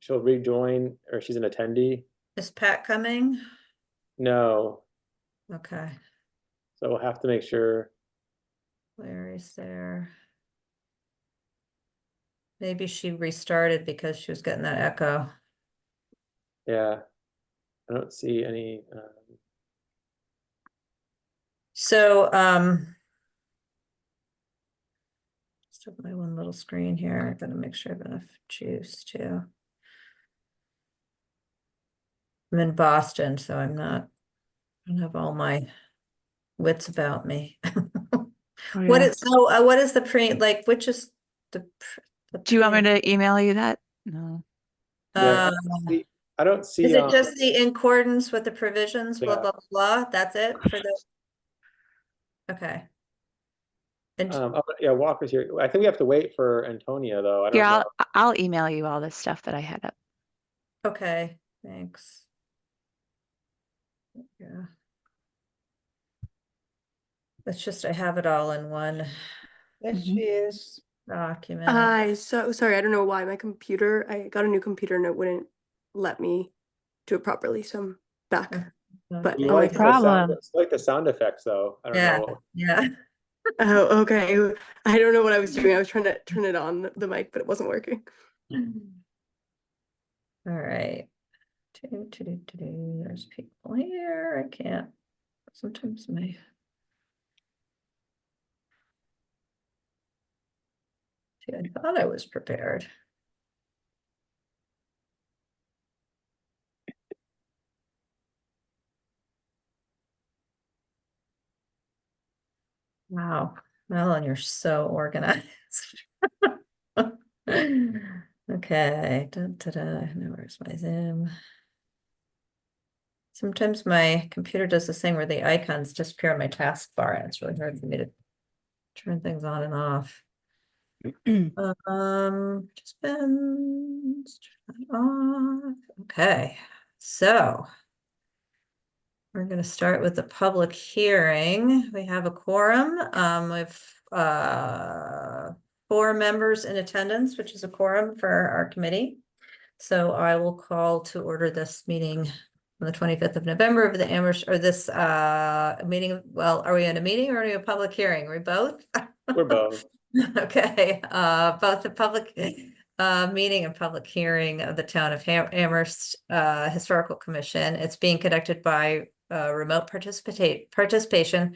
she'll rejoin, or she's an attendee. Is Pat coming? No, Okay, so we'll have to make sure. Larry's there. Maybe she restarted because she was getting that echo. Yeah, I don't see any. So, just have my one little screen here. I gotta make sure I have enough juice too. I'm in Boston, so I don't have all my wits about me. Oh, What yeah. is, so, what is the like, which is the Do you want me to email you that? No. Yeah, I don't see. Is it just the in accordance with the provisions, blah, Yeah. blah, blah? That's it for the, okay. And Yeah, Walker's here. I think we have to wait for Antonia though. I don't Yeah, know. I'll email you all the stuff that I had up. okay, thanks. Yeah. It's just, I have it all in one There she is. document. Hi, so sorry, I don't know why my computer, I got a new computer and it wouldn't let me do it properly, so I'm back. But You I'll like make the it. sound, like the sound effects though. I don't Yeah, know. yeah. Oh, okay. I don't know what I was doing. I was trying to turn it on the mic, but it wasn't working. All right. There's people here. I can't. Sometimes my. See, I thought I was prepared. Wow, Melon, you're so organized. Okay, now where's my Zoom? Sometimes my computer does this thing where the icons disappear on my taskbar, and it's really hard for me to turn things on and off. Just been off. Okay, so we're going to start with the public hearing. We have a quorum. With 4 members in attendance, which is a quorum for our committee. So I will call to order this meeting on the 25th of November of the Amherst, or this meeting. Well, are we in a meeting or are we a public hearing? Are we both? We're both. Okay, both the public meeting and public hearing of the town of Amherst Historical Commission. It's being conducted by remote participation.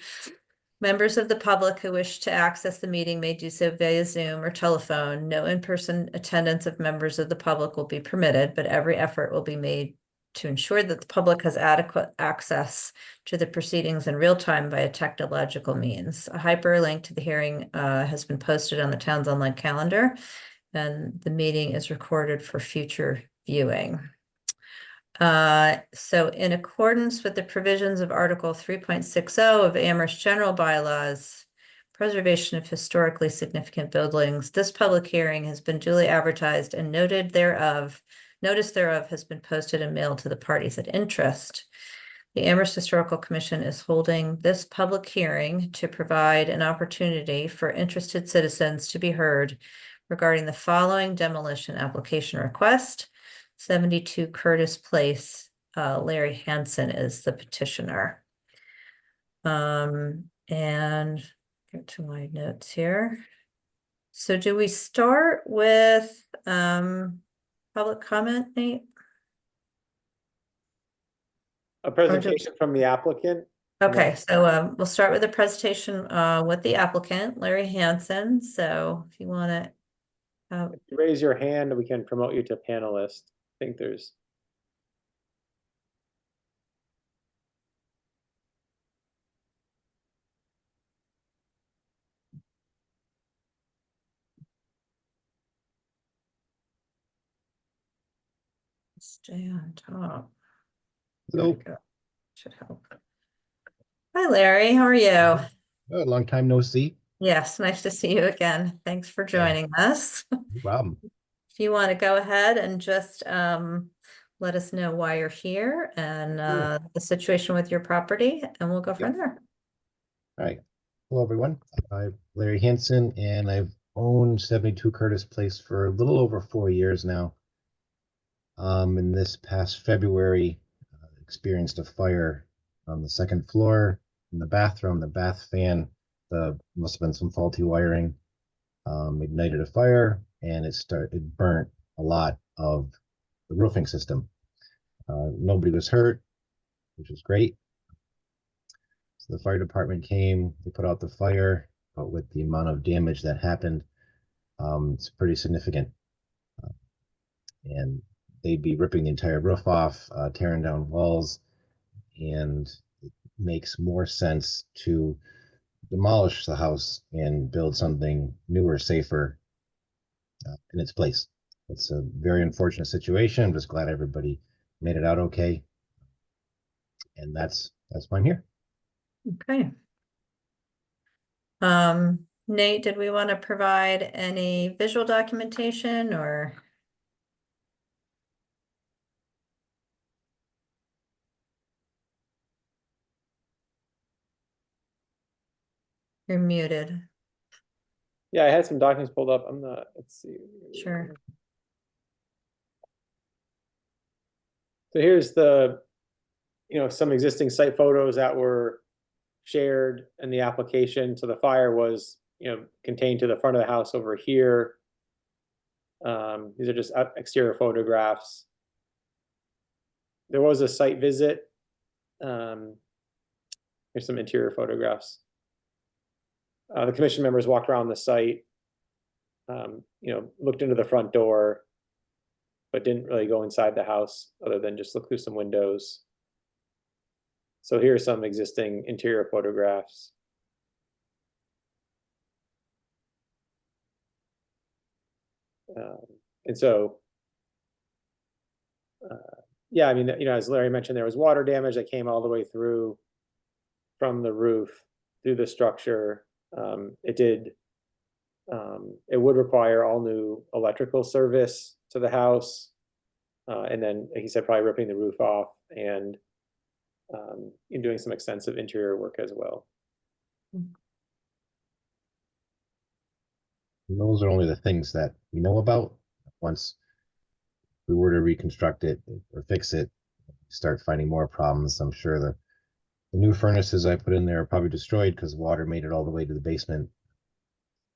Members of the public who wish to access the meeting may do so via Zoom or telephone. No in-person attendance of members of the public will be permitted, but every effort will be made to ensure that the public has adequate access to the proceedings in real time via technological means. A hyperlink to the hearing has been posted on the town's online calendar, and the meeting is recorded for future viewing. So in accordance with the provisions of Article 3.60 of Amherst General Bylaws, preservation of historically significant buildings, this public hearing has been duly advertised and notice thereof has been posted and mailed to the parties of interest. The Amherst Historical Commission is holding this public hearing to provide an opportunity for interested citizens to be heard regarding the following demolition application request. 72 Curtis Place. Larry Hansen is the petitioner. And get to my notes here. So do we start with public comment, Nate? A presentation from the applicant. Okay, so we'll start with a presentation with the applicant, Larry Hansen. So if you want to If you raise your hand, we can promote you to panelist. I think there's. stay on top. Hello. There we go. Should help. Hi, Larry. How are you? A long time no see. Yes, nice to see you again. Thanks for joining us. No problem. If you want to go ahead and just let us know why you're here and the situation with your property, and we'll go from there. All right. Hello, everyone. I'm Larry Hansen, and I've owned 72 Curtis Place for a little over 4 years now. in this past February, experienced a fire on the second floor in the bathroom. The bath fan, must have been some faulty wiring, ignited a fire, and it burnt a lot of the roofing system. Nobody was hurt, which is great. So the fire department came, they put out the fire, but with the amount of damage that happened, it's pretty significant. And they'd be ripping the entire roof off, tearing down walls, and it makes more sense to demolish the house and build something newer, safer in its place. It's a very unfortunate situation. I'm just glad everybody made it out okay. And that's why I'm here. Okay. Nate, did we want to provide any visual documentation or? You're muted. Yeah, I had some documents pulled up. I'm not, let's see. Sure. So here's the, some existing site photos that were shared in the application. So the fire was, contained to the front of the house over here. These are just exterior photographs. There was a site visit. Here's some interior photographs. The commission members walked around the site, looked into the front door, but didn't really go inside the house other than just look through some windows. So here are some existing interior photographs. And so, yeah, I mean, as Larry mentioned, there was water damage that came all the way through from the roof through the structure. It would require all new electrical service to the house. And then he said probably ripping the roof off and doing some extensive interior work as well. And those are only the things that we know about. Once we were to reconstruct it or fix it, start finding more problems. I'm sure the new furnaces I put in there are probably destroyed because water made it all the way to the basement.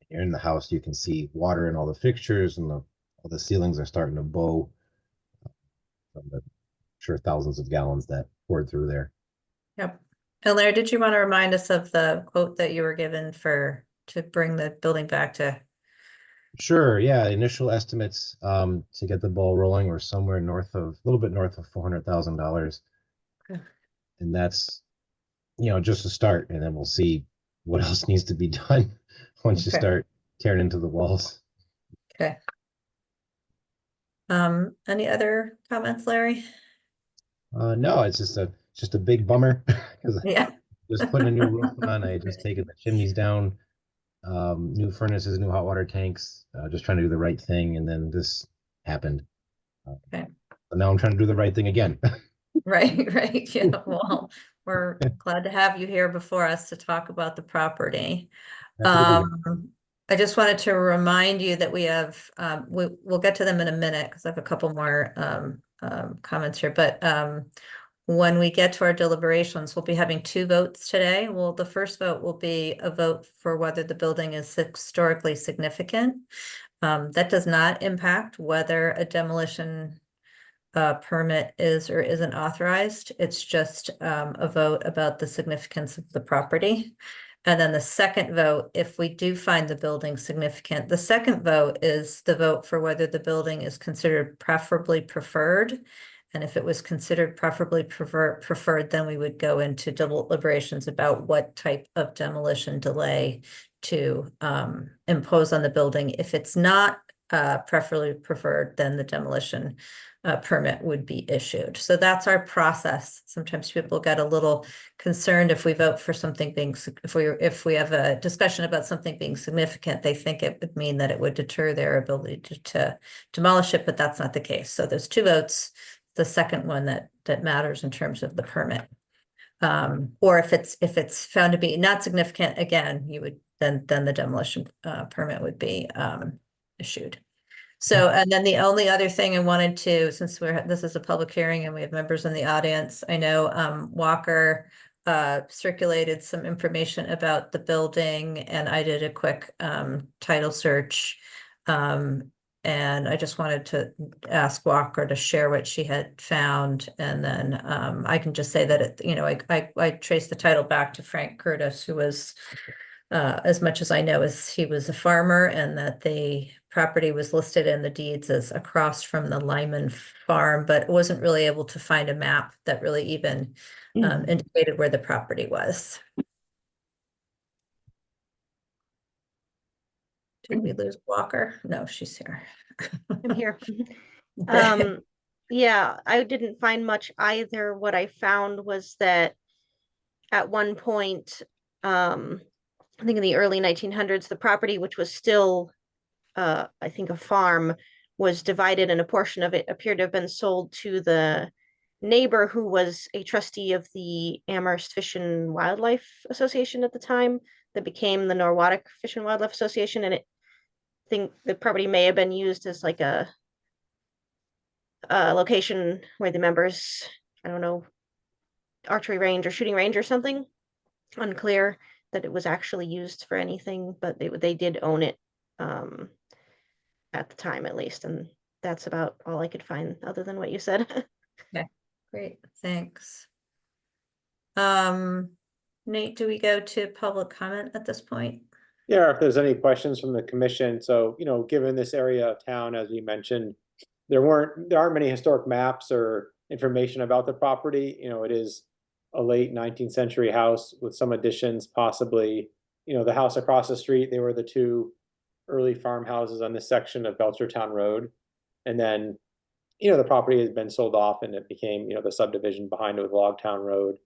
Here in the house, you can see water in all the fixtures, and all the ceilings are starting to bow from the sure thousands of gallons that poured through there. Yep. And Larry, did you want to remind us of the quote that you were given to bring the building back to? Sure, yeah. Initial estimates to get the ball rolling were somewhere a little bit north of $400,000. Okay. And that's, just a start, and then we'll see what else needs to be done once you Okay. start tearing into the walls. Okay. Any other comments, Larry? No, it's just a big bummer because Yeah. just putting a new roof on. I just taken the chimneys down, new furnaces, new hot water tanks, just trying to do the right thing, and then this happened. Okay. But now I'm trying to do the right thing again. Right, right. Yeah. Well, we're glad to have you here before us to talk about the property. Happy to be here. I just wanted to remind you that we have, we'll get to them in a minute because I have a couple more comments here, but when we get to our deliberations, we'll be having two votes today. Well, the first vote will be a vote for whether the building is historically significant. That does not impact whether a demolition permit is or isn't authorized. It's just a vote about the significance of the property. And then the second vote, if we do find the building significant, the second vote is the vote for whether the building is considered preferably preferred. And if it was considered preferably preferred, then we would go into deliberations about what type of demolition delay to impose on the building. If it's not preferably preferred, then the demolition permit would be issued. So that's our process. Sometimes people get a little concerned if we vote for something being, if we have a discussion about something being significant, they think it would mean that it would deter their ability to demolish it, but that's not the case. So there's two votes. The second one that matters in terms of the permit. Or if it's found to be not significant, again, you would then the demolition permit would be issued. So, and then the only other thing I wanted to, since this is a public hearing and we have members in the audience, I know Walker circulated some information about the building, and I did a quick title search. And I just wanted to ask Walker to share what she had found, and then I can just say that I traced the title back to Frank Curtis, who was, as much as I know, is he was a farmer, and that the property was listed in the deeds as across from the Lyman farm, but wasn't really able to find a map that really even indicated where the property was. Did we lose Walker? No, she's here. I'm here. Okay. Yeah, I didn't find much either. What I found was that at one point, I think in the early 1900s, the property, which was still, I think, a farm, was divided, and a portion of it appeared to have been sold to the neighbor who was a trustee of the Amherst Fish and Wildlife Association at the time, that became the Norwottuck Fish and Wildlife Association, and I think the property may have been used as like a location where the members, I don't know, archery range or shooting range or something. Unclear that it was actually used for anything, but they did own it at the time, at least, and that's about all I could find other than what you said. Okay, great, thanks. Nate, do we go to public comment at this point? Yeah, if there's any questions from the commission. So, given this area of town, as we mentioned, there aren't many historic maps or information about the property. It is a late 19th century house with some additions, possibly. The house across the street, they were the two early farmhouses on this section of Belchertown Road. And then, the property has been sold off, and it became, the subdivision behind it with Logtown Road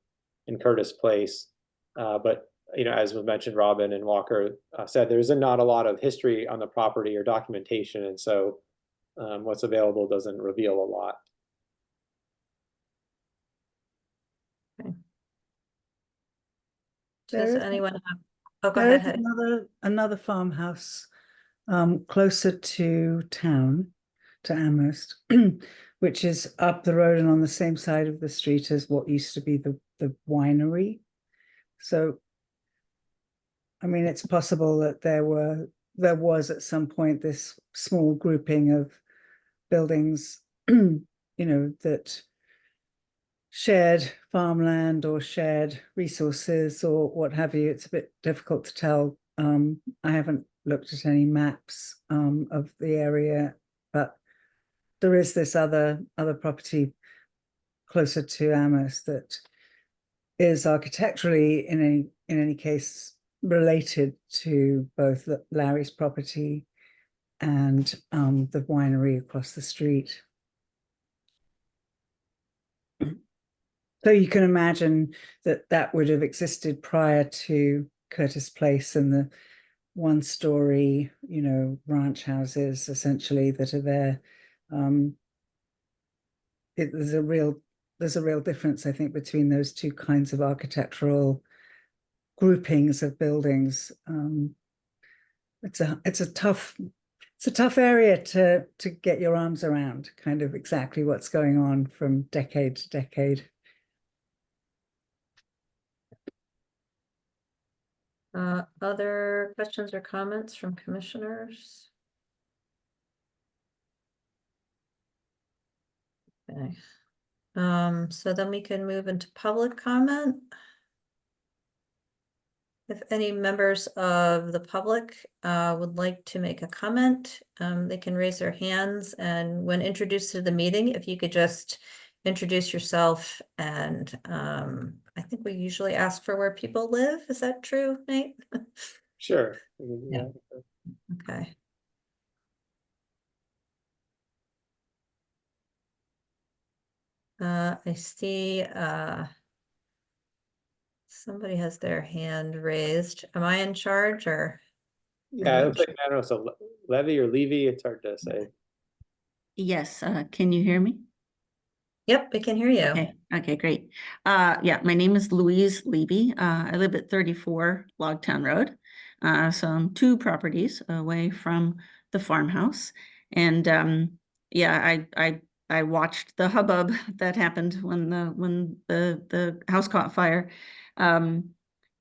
and Curtis Place. But as was mentioned, Robin and Walker said, there's not a lot of history on the property or documentation, and so what's available doesn't reveal a lot. There Does is- anyone have? Oh, go There ahead. is Hetty. another farmhouse closer to town, to Amherst, which is up the road and on the same side of the street as what used to be the winery. So, I mean, it's possible that there was at some point this small grouping of buildings, that shared farmland or shared resources or what have you. It's a bit difficult to tell. I haven't looked at any maps of the area, but there is this other property closer to Amherst that is architecturally in any case related to both Larry's property and the winery across the street. So you can imagine that would have existed prior to Curtis Place and the one-story, ranch houses essentially that are there. There's a real difference, I think, between those two kinds of architectural groupings of buildings. It's a tough area to get your arms around, kind of exactly what's going on from decade to decade. Other questions or comments from commissioners? Okay. So then we can move into public comment. If any members of the public would like to make a comment, they can raise their hands, and when introduced to the meeting, if you could just introduce yourself, and I think we usually ask for where people live. Is that true, Nate? Sure. Yeah. Okay. I see somebody has their hand raised. Am I in charge, or? Yeah, it looks like, I don't know, it's a Levy or Levy, it's hard to say. Yes, can you hear me? Yep, we can hear you. Okay, great. Yeah, my name is Louise Levy. I live at 34 Logtown Road. So I'm 2 properties away from the farmhouse. And yeah, I watched the hubbub that happened when the house caught fire. And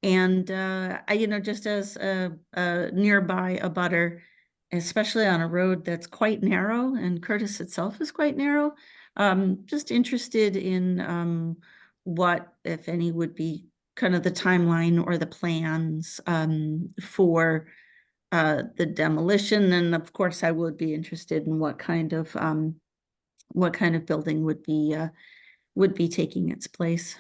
just as a nearby abutter, especially on a road that's quite narrow, and Curtis itself is quite narrow, just interested in what, if any, would be kind of the timeline or the plans for the demolition. And of course, I would be interested in what kind of building would be taking its place.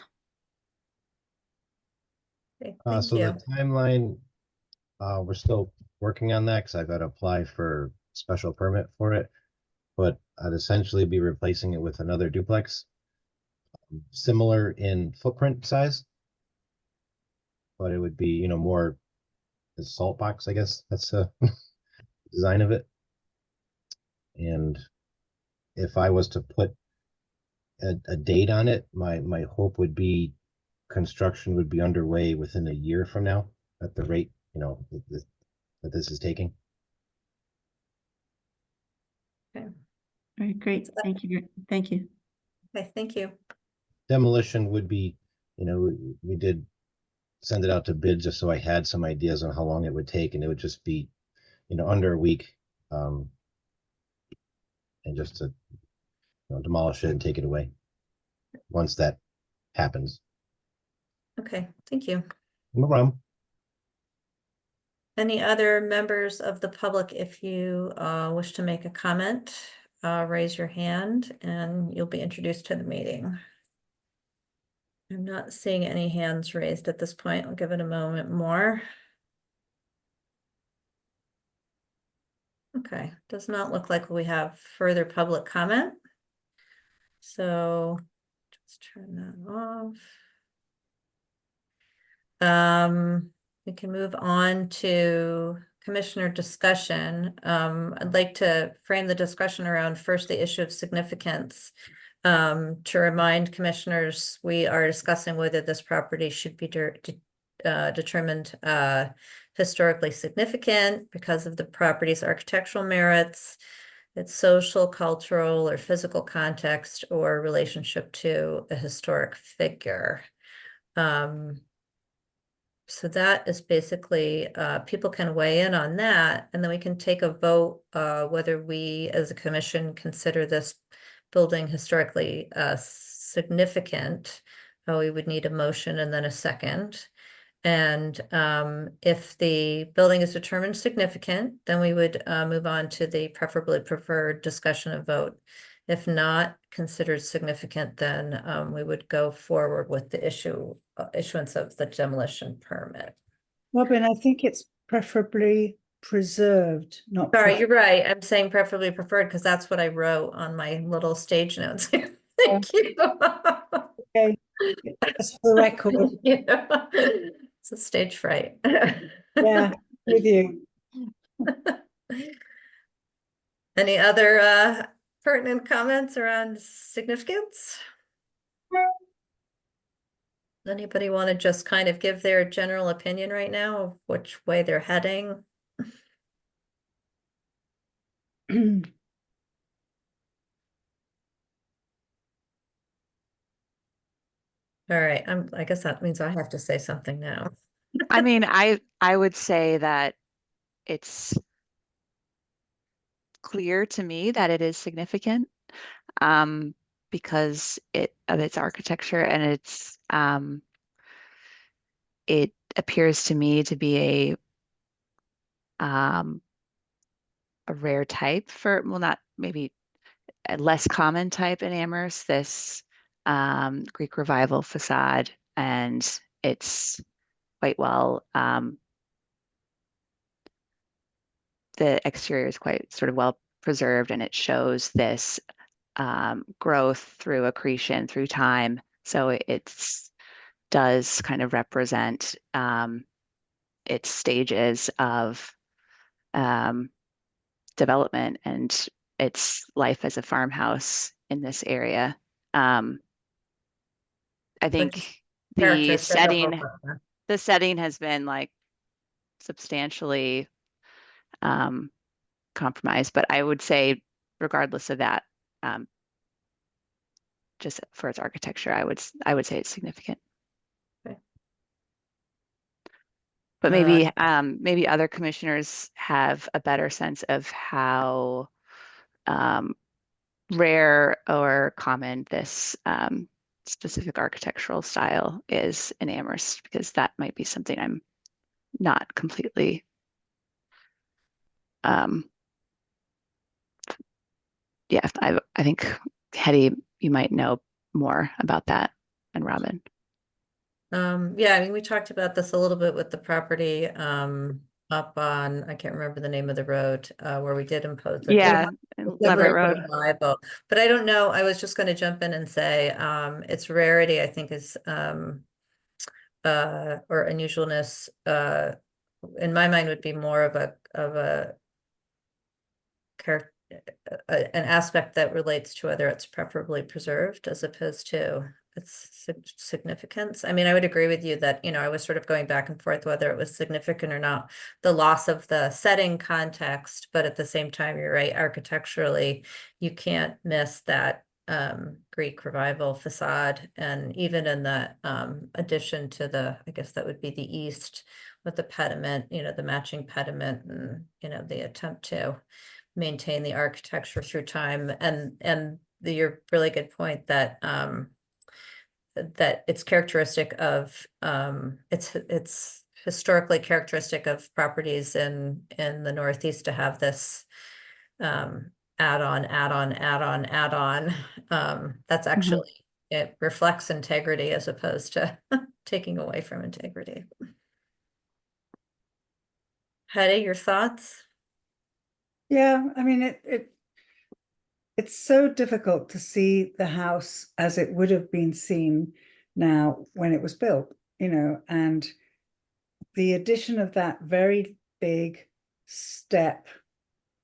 Okay, thank So you. the timeline, we're still working on that because I've got to apply for special permit for it. But I'd essentially be replacing it with another duplex, similar in footprint size, but it would be, more a salt box, I guess. That's the design of it. And if I was to put a date on it, my hope would be construction would be underway within a year from now at the rate, that this is taking. Okay, All right, great. Thank you. Thank you. okay, thank you. Demolition would be, we did send it out to bid just so I had some ideas on how long it would take, and it would just be, under a week. And just to demolish it and take it away once that happens. Okay, thank you. No problem. Any other members of the public, if you wish to make a comment, raise your hand and you'll be introduced to the meeting. I'm not seeing any hands raised at this point. I'll give it a moment more. Okay, does not look like we have further public comment. So just turn that off. We can move on to commissioner discussion. I'd like to frame the discussion around first the issue of significance. To remind commissioners, we are discussing whether this property should be determined historically significant because of the property's architectural merits, its social, cultural, or physical context, or relationship to a historic figure. So that is basically, people can weigh in on that, and then we can take a vote whether we as a commission consider this building historically significant. We would need a motion and then a second. And if the building is determined significant, then we would move on to the preferably preferred discussion and vote. If not considered significant, then we would go forward with the issuance of the demolition permit. Robin, I think it's preferably preserved, not. Sorry, you're right. I'm saying preferably preferred because that's what I wrote on my little stage notes. Thank you. Okay, just for the record. Yeah. It's a stage fright. Yeah, with you. Any other pertinent comments around significance? Anybody want to just kind of give their general opinion right now of which way they're heading? All right, I guess that means I have to say something now. I mean, I would say that it's clear to me that it is significant, because of its architecture, and it appears to me to be a rare type for, well, not maybe a less common type in Amherst, this Greek Revival facade, and it's quite well, the exterior is quite sort of well preserved, and it shows this growth through accretion through time. So it's does kind of represent its stages of development and its life as a farmhouse in this area. I think the setting has been like substantially compromise, but I would say regardless of that, just for its architecture, I would say it's significant. Okay. But maybe other commissioners have a better sense of how rare or common this specific architectural style is in Amherst, because that might be something I'm not completely yeah, I think Hetty, you might know more about that, and Robin. Yeah, I mean, we talked about this a little bit with the property up on, I can't remember the name of the road, where we did impose it. Yeah, Leverett Road. Revival. But I don't know, I was just going to jump in and say its rarity, I think, is or unusualness in my mind would be more of a an aspect that relates to whether it's preferably preserved as opposed to its significance. I mean, I would agree with you that, I was sort of going back and forth whether it was significant or not, the loss of the setting context, but at the same time, you're right, architecturally, you can't miss that Greek revival facade. And even in the addition to I guess that would be the east with the pediment, the matching pediment and, the attempt to maintain the architecture through time, and your really good point that that it's characteristic of it's historically characteristic of properties in the Northeast to have this add-on. That's actually it reflects integrity as opposed to taking away from integrity. Hetty, your thoughts? Yeah, I mean, it's so difficult to see the house as it would have been seen now when it was built, and the addition of that very big step,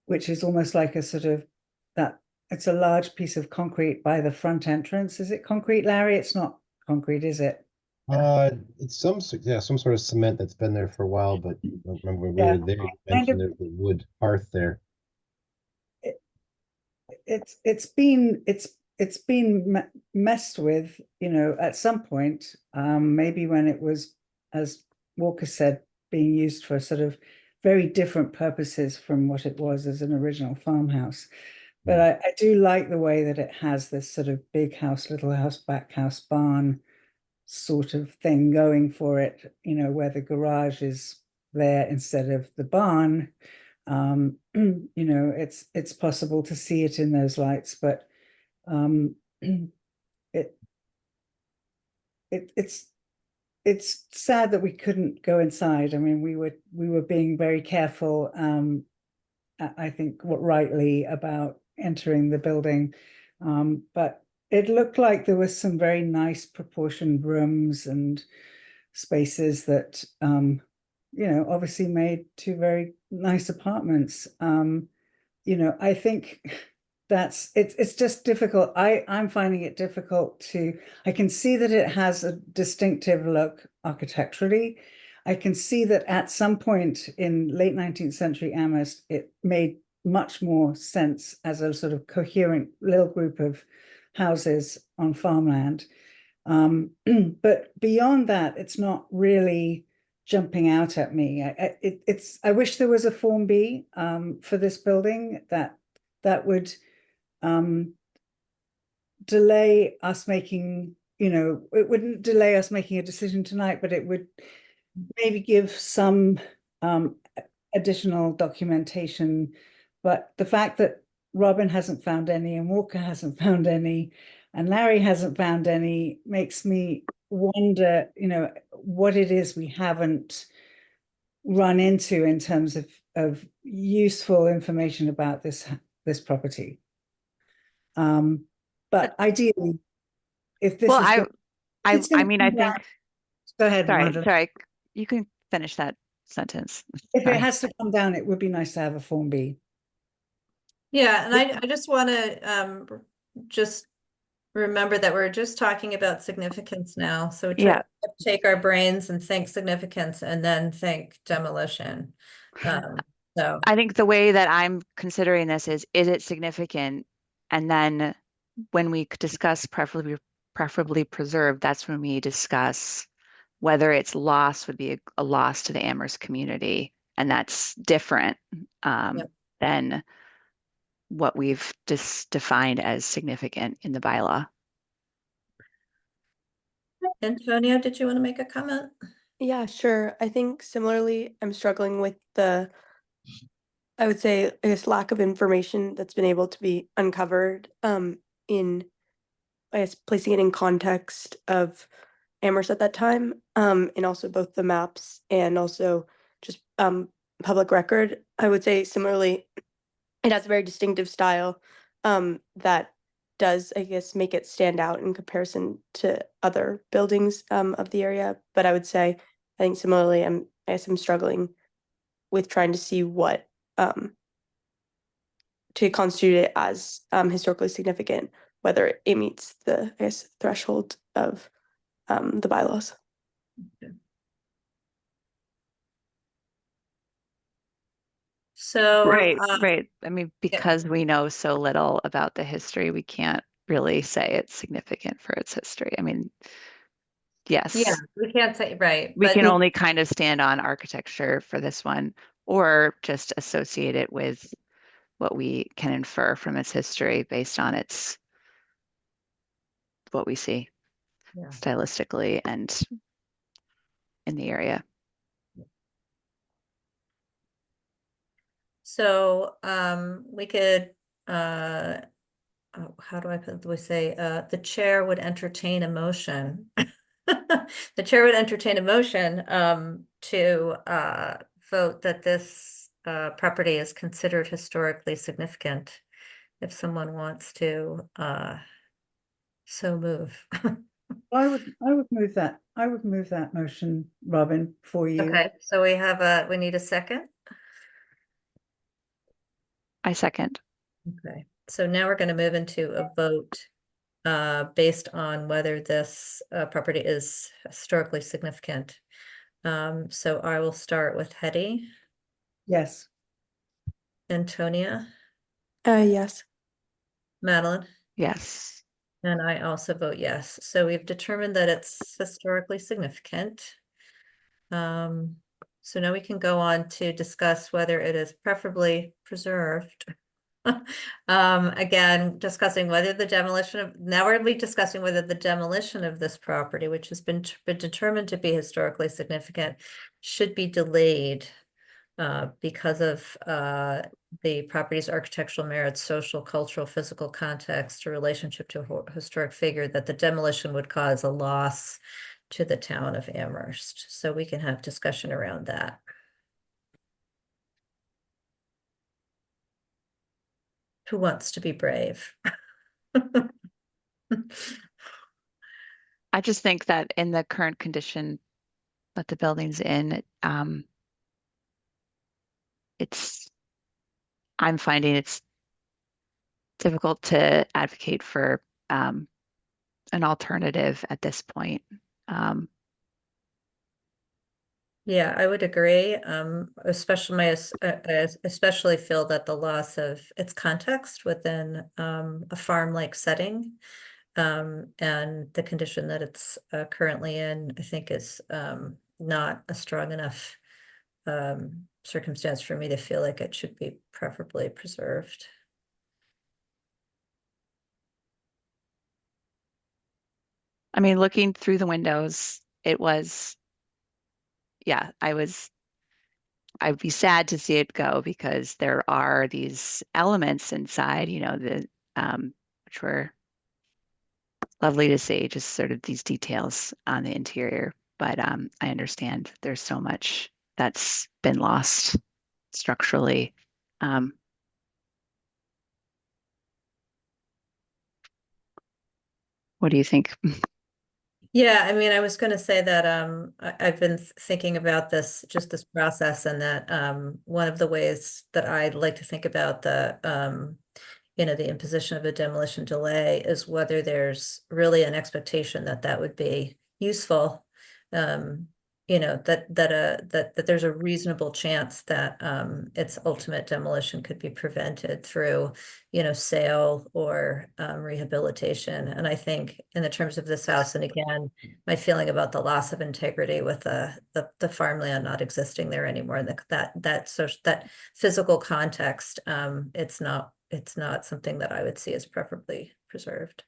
which is almost like a sort of it's a large piece of concrete by the front entrance. Is it concrete, Larry? It's not concrete, is it? It's some sort of cement that's been there for a while, but I don't remember when we Yeah. were there, you mentioned there's the wood hearth there. It's been messed with, at some point, maybe when it was, as Walker said, being used for sort of very different purposes from what it was as an original farmhouse. But I do like the way that it has this sort of big house, little house, back house, barn sort of thing going for it, where the garage is there instead of the barn. It's possible to see it in those lights, but it's sad that we couldn't go inside. I mean, we were being very careful, I think rightly, about entering the building, but it looked like there was some very nice proportioned rooms and spaces that obviously made two very nice apartments. I think it's just difficult. I'm finding it difficult I can see that it has a distinctive look architecturally. I can see that at some point in late 19th century Amherst, it made much more sense as a sort of coherent little group of houses on farmland. But beyond that, it's not really jumping out at me. I wish there was a Form B for this building that would delay us making, it wouldn't delay us making a decision tonight, but it would maybe give some additional documentation. But the fact that Robin hasn't found any and Walker hasn't found any and Larry hasn't found any makes me wonder, what it is we haven't run into in terms of useful information about this property. But ideally, if this I mean, I think. Go ahead, Sorry, you can finish that sentence. If it has to come down, it would be nice to have a Form B. Yeah, and I just want to just remember that we're just talking about significance now. So we try to take our brains and think significance and then think demolition. So, I think the way that I'm considering this is it significant? And then when we discuss preferably preserved, that's when we discuss whether its loss would be a loss to the Amherst community. And that's different Yep. than what we've just defined as significant in the bylaw. Antonio, did you want to make a comment? Yeah, sure. I think similarly, I'm struggling with the, I would say, I guess, lack of information that's been able to be uncovered in, I guess, placing it in context of Amherst at that time, and also both the maps and also just public record. I would say similarly, it has a very distinctive style that does, I guess, make it stand out in comparison to other buildings of the area. But I would say, I think similarly, I guess I'm struggling with trying to see what to constitute it as historically significant, whether it meets the, I guess, threshold of the bylaws. So, Right, right. I mean, because we know so little about the history, we can't really say it's significant for its history. I mean, yes. yeah, we can't say, right, We but can only kind of stand on architecture for this one, or just associate it with what we can infer from its history based on its what we see Yeah. stylistically and in the area. So, we could, oh, how do I put, we say, the chair would entertain a motion. The chair would entertain a motion, to, vote that this, property is considered historically significant. If someone wants to, so move. I would move that. I would move that motion, Robin, for you. Okay, so we need a second. I second. Okay, so now we're gonna move into a vote based on whether this property is historically significant. So I will start with Hetty, Yes. Antonia, Yes. Madeline, Yes. and I also vote yes. So we've determined that it's historically significant. So now we can go on to discuss whether it is preferably preserved. Again, discussing whether the demolition of, now we're gonna be discussing whether the demolition of this property, which has been determined to be historically significant, should be delayed because of the property's architectural merits, social, cultural, physical context, or relationship to a historic figure, that the demolition would cause a loss to the town of Amherst. So we can have discussion around that. Who wants to be brave? I just think that in the current condition that the building's in, I'm finding it's difficult to advocate for an alternative at this point. Yeah, I would agree. Especially I especially feel that the loss of its context within a farm-like setting, and the condition that it's currently in, I think is not a strong enough circumstance for me to feel like it should be preferably preserved. I mean, looking through the windows, it was, yeah, I'd be sad to see it go because there are these elements inside, which were lovely to see, just sort of these details on the interior. But I understand there's so much that's been lost structurally. What do you think? Yeah, I mean, I was going to say that I've been thinking about this process, and that one of the ways that I'd like to think about the the imposition of a demolition delay is whether there's really an expectation that that would be useful that there's a reasonable chance that its ultimate demolition could be prevented through, sale or rehabilitation. And I think in the terms of this house, and again, my feeling about the loss of integrity with the farmland not existing there anymore, and that physical context, it's not something that I would see as preferably preserved.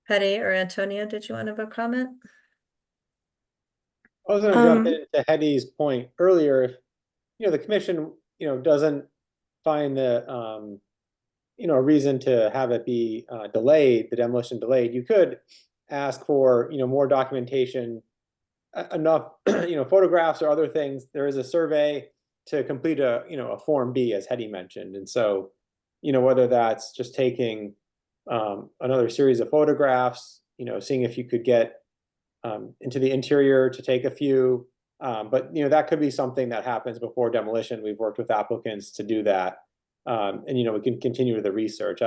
Hetty or Antonio, did you want to have a comment? I was gonna jump into Hetty's point earlier. If, the commission, doesn't find the, a reason to have it be delayed, the demolition delayed, you could ask for, more documentation, enough, photographs or other things. There is a survey to complete a Form B, as Hetty mentioned. And so, whether that's just taking another series of photographs, seeing if you could get into the interior to take a few. But that could be something that happens before demolition. We've worked with applicants to do that. And we can continue with the research.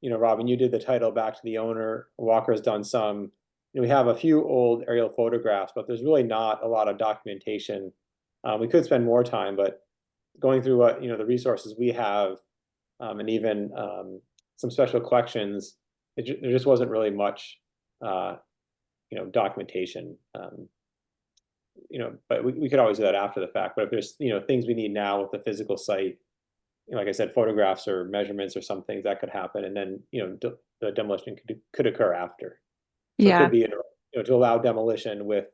Robin, you did the title back to the owner. Walker's done some. We have a few old aerial photographs, but there's really not a lot of documentation. We could spend more time, but going through what the resources we have, and even some special collections, there just wasn't really much documentation. But we could always do that after the fact. But if there's things we need now with the physical site, like I said, photographs or measurements or some things that could happen, and then the demolition could occur after. So Yeah. it could be to allow demolition with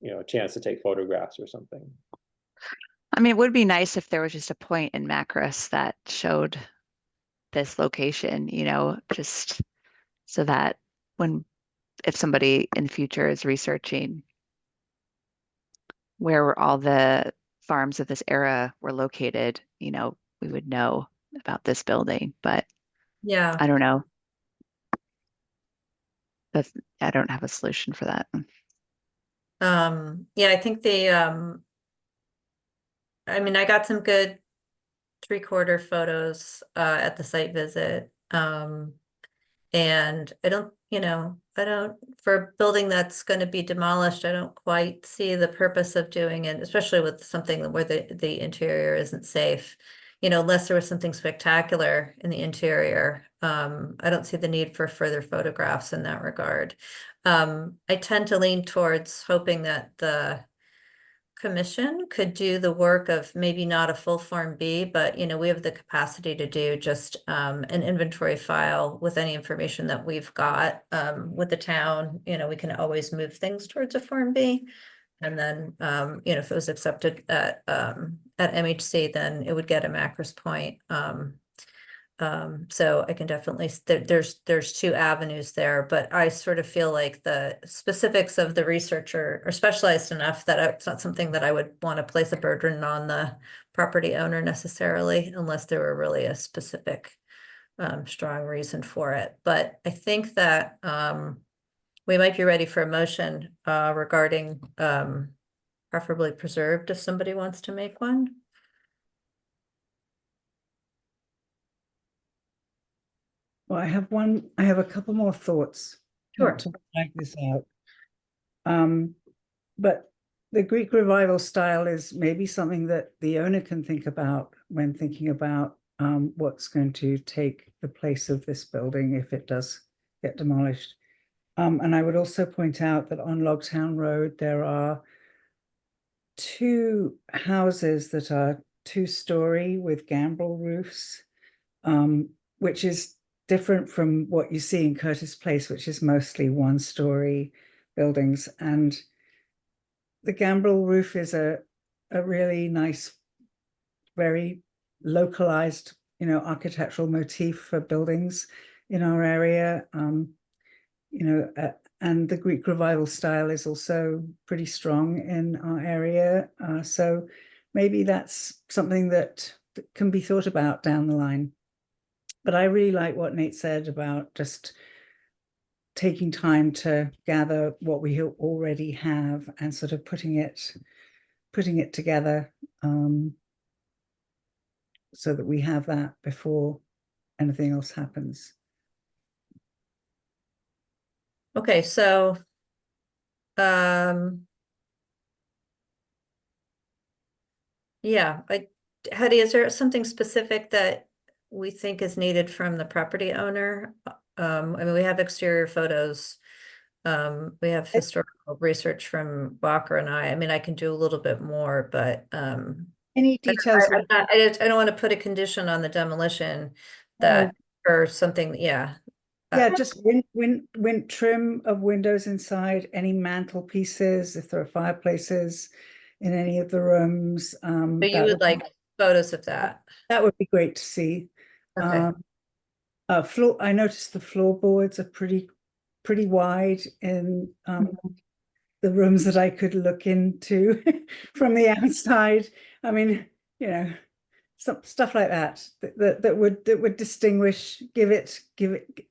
a chance to take photographs or something. I mean, it would be nice if there was just a point in Macros that showed this location, just so that if somebody in the future is researching where all the farms of this era were located, we would know about this building, but Yeah. I don't know. I don't have a solution for that. Yeah, I think I got some good 3/4 photos at the site visit. And I don't, for a building that's going to be demolished, I don't quite see the purpose of doing it, especially with something where the interior isn't safe. Unless there was something spectacular in the interior, I don't see the need for further photographs in that regard. I tend to lean towards hoping that the commission could do the work of maybe not a full Form B, but we have the capacity to do just an inventory file with any information that we've got with the town. We can always move things towards a Form B. And then if it was accepted at MHC, then it would get a Macros point. So I can definitely, there's two avenues there, but I sort of feel like the specifics of the research are specialized enough that it's not something that I would want to place a burden on the property owner necessarily, unless there were really a specific strong reason for it. But I think that we might be ready for a motion regarding preferably preserved, if somebody wants to make one. Well, I have a couple more thoughts. Sure. Not to drag this out. But the Greek revival style is maybe something that the owner can think about when thinking about what's going to take the place of this building if it does get demolished. And I would also point out that on Logtown Road, there are 2 houses that are 2-story with gambrel roofs, which is different from what you see in Curtis Place, which is mostly 1-story buildings. And the gambrel roof is a really nice, very localized, architectural motif for buildings in our area. And the Greek revival style is also pretty strong in our area. So maybe that's something that can be thought about down the line. But I really like what Nate said about just taking time to gather what we already have and sort of putting it together so that we have that before anything else happens. Okay, so yeah, Hetty, is there something specific that we think is needed from the property owner? I mean, we have exterior photos. We have historical research from Walker and I mean, I can do a little bit more, but Any details? I don't want to put a condition on the demolition that or something, yeah. Yeah, just wind trim of windows inside, any mantel pieces, if there are fireplaces in any of the rooms. But you would like photos of that. That would be great to see. Okay. Floor, I noticed the floorboards are pretty wide in the rooms that I could look into from the outside. I mean, you know, some stuff like that that would distinguish,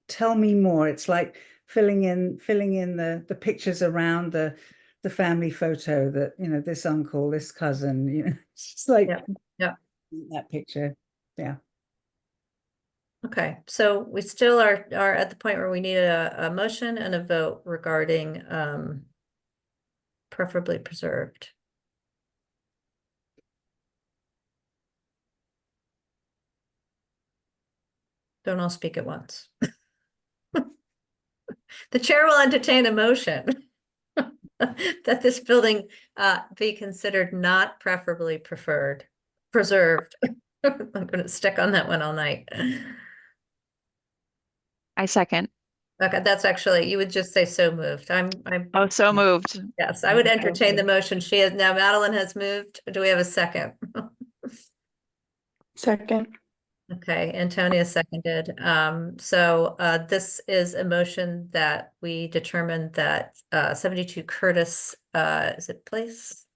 tell me more. It's like filling in the pictures around the family photo, that, you know, this uncle, this cousin, you know, it's just like Yeah. that picture. Yeah. Okay, so we still are at the point where we need a motion and a vote regarding preferably preserved. Don't all speak at once. The chair will entertain a motion that this building be considered not preferably preserved. I'm going to stick on that one all night. I second. Okay, that's actually, you would just say so moved. Oh, so moved. Yes, I would entertain the motion. She has now, Madeline has moved. Do we have a second? Second. Okay, Antonia seconded. So this is a motion that we determined that 72 Curtis is it place?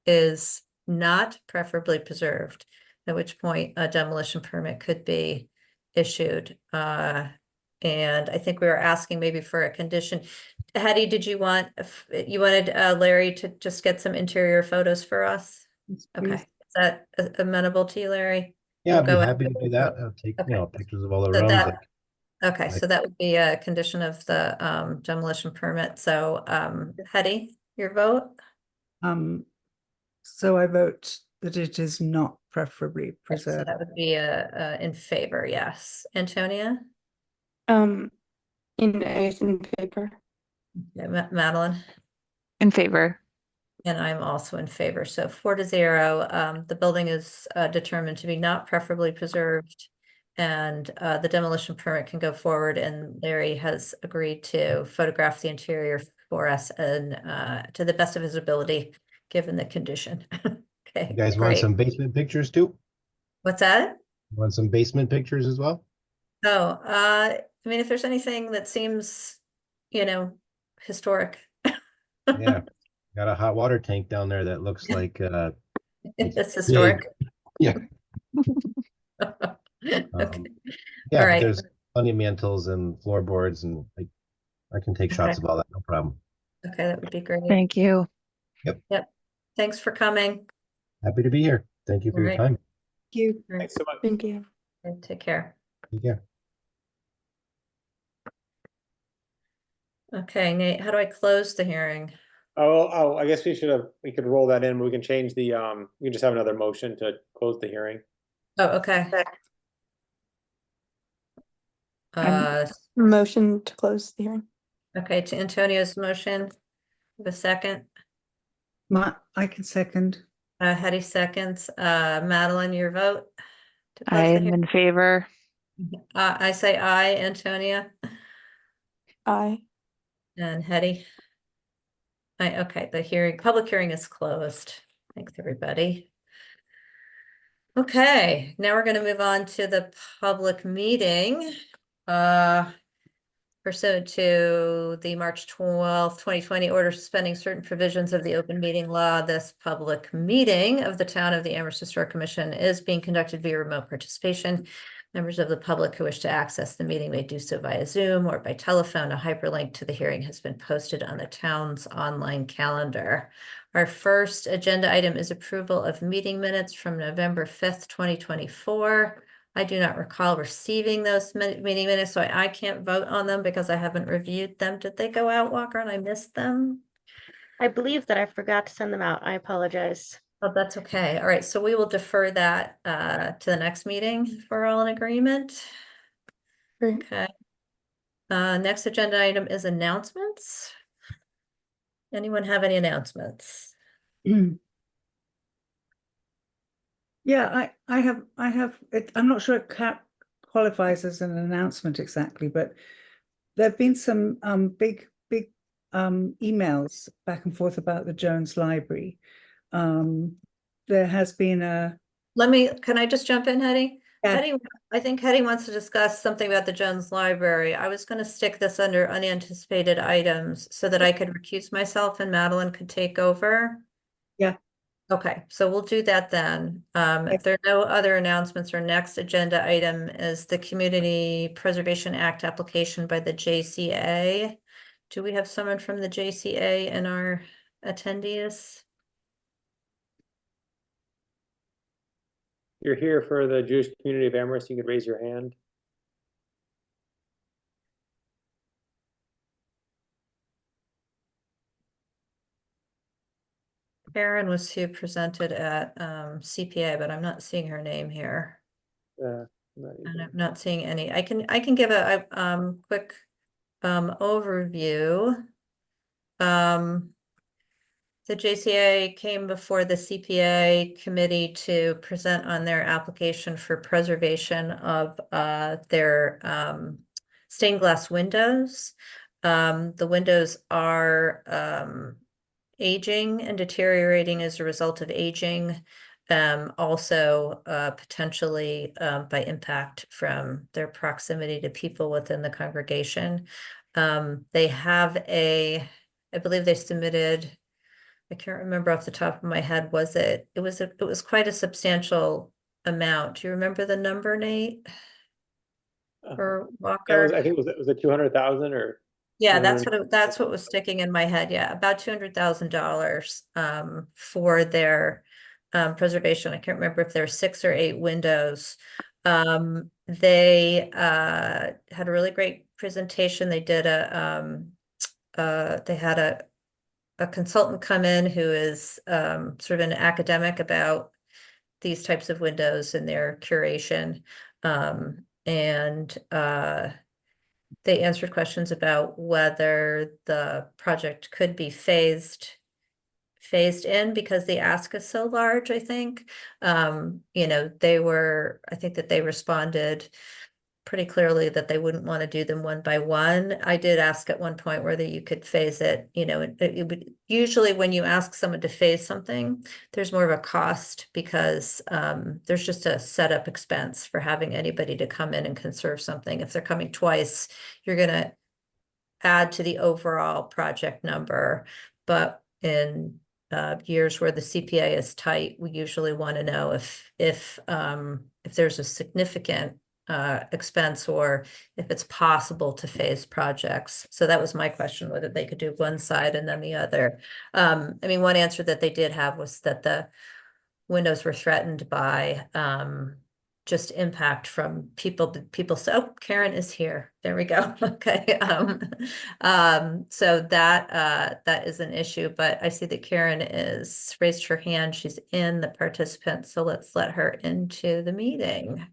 Is not preferably preserved, at which point a demolition permit could be issued. And I think we were asking maybe for a condition. Hattie, did you want, you wanted Larry to just get some interior photos for us? Okay, is that amenable to you, Larry? Yeah, We'll I'd be go happy in- to do that. I'll take, you Okay. know, pictures of all the So rooms. that- Okay, so that would be a condition of the demolition permit. So Hetty, your vote? So I vote that it is not preferably So preserved. that would be in favor, yes. Antonia? I guess in favor. Yeah, Madeline? In favor. And I'm also in favor. So 4-0. The building is determined to be not preferably preserved. And the demolition permit can go forward, and Larry has agreed to photograph the interior for us and to the best of his ability, given the condition. Okay, You guys want great. some basement pictures too? What's that? Want some basement pictures as well? Oh, I mean, if there's anything that seems, you know, historic. Yeah, got a hot water tank down there that looks like It's historic. yeah. Okay. Yeah, All but right. there's plenty of mantles and floorboards, and I can take shots Okay. of all that, no problem. Okay, that would be great. Thank you. Yep. Thanks for coming. Happy to be here. Thank you for All your right. time. Thank you. All right. Thanks so much. Thank you. Okay, take care. Take care. Okay, Nate, how do I close the hearing? Oh, I guess we could roll that in. We can change the, we can just have another motion to close the hearing. Oh, okay. Motion to close the hearing. Okay, to Antonio's motion, the second, I can second. Hetty seconds, Madeline, your vote? To close I the am hearing? in favor. I say aye, Antonia, Aye. and Hetty. Okay, the public hearing is closed. Thanks, everybody. Okay, now we're gonna move on to the public meeting. Pursuant to the March 12th, 2020 order suspending certain provisions of the open meeting law, this public meeting of the town of the Amherst Historic Commission is being conducted via remote participation. Members of the public who wish to access the meeting may do so via Zoom or by telephone. A hyperlink to the hearing has been posted on the town's online calendar. Our first agenda item is approval of meeting minutes from November 5th, 2024. I do not recall receiving those meeting minutes, so I can't vote on them because I haven't reviewed them. Did they go out, Walker, and I missed them? I believe that I forgot to send them out. I apologize. Oh, that's okay. All right, so we will defer that to the next meeting if we're all in agreement. Great. Okay. Next agenda item is announcements. Anyone have any announcements? Yeah, I have it, I'm not sure it qualifies as an announcement exactly, but there've been some big emails back and forth about the Jones Library. There has been Can I just jump in, Hetty? Yeah. I think Hetty wants to discuss something about the Jones Library. I was gonna stick this under unanticipated items so that I could recuse myself and Madeline could take over. Yeah. Okay, so we'll do that then. If there are no other announcements, our next agenda item is the Community Preservation Act application by the JCA. Do we have someone from the JCA in our attendees? You're here for the Jewish community of Amherst, you could raise your hand. Karen was who presented at CPA, but I'm not seeing her name here. Not And even- I'm not seeing any. I can give a quick overview. The JCA came before the CPA committee to present on their application for preservation of their stained glass windows. The windows are aging and deteriorating as a result of aging. Also potentially by impact from their proximity to people within the congregation. They have I believe they submitted, I can't remember off the top of my head, it was quite a substantial amount. Do you remember the number, Nate? Or Walker? I think it was it 200,000 or? Yeah, 200 that's what was sticking in my head. Yeah, about $200,000 for their preservation. I can't remember if there were 6 or 8 windows. They had a really great presentation. They did they had a consultant come in who is sort of an academic about these types of windows and their curation. And they answered questions about whether the project could be phased in because the ask is so large, I think. You know, I think that they responded pretty clearly that they wouldn't want to do them one by one. I did ask at one point whether you could phase it, you know, it would usually when you ask someone to phase something, there's more of a cost because there's just a setup expense for having anybody to come in and conserve something. If they're coming twice, you're gonna add to the overall project number. But in years where the CPA is tight, we usually want to know if there's a significant expense or if it's possible to phase projects. So that was my question, whether they could do one side and then the other. I mean, one answer that they did have was that the windows were threatened by just impact from people. Oh, Karen is here. There we go. Okay. So that is an issue, but I see that Karen is raised her hand. She's in the participant. So let's let her into the meeting.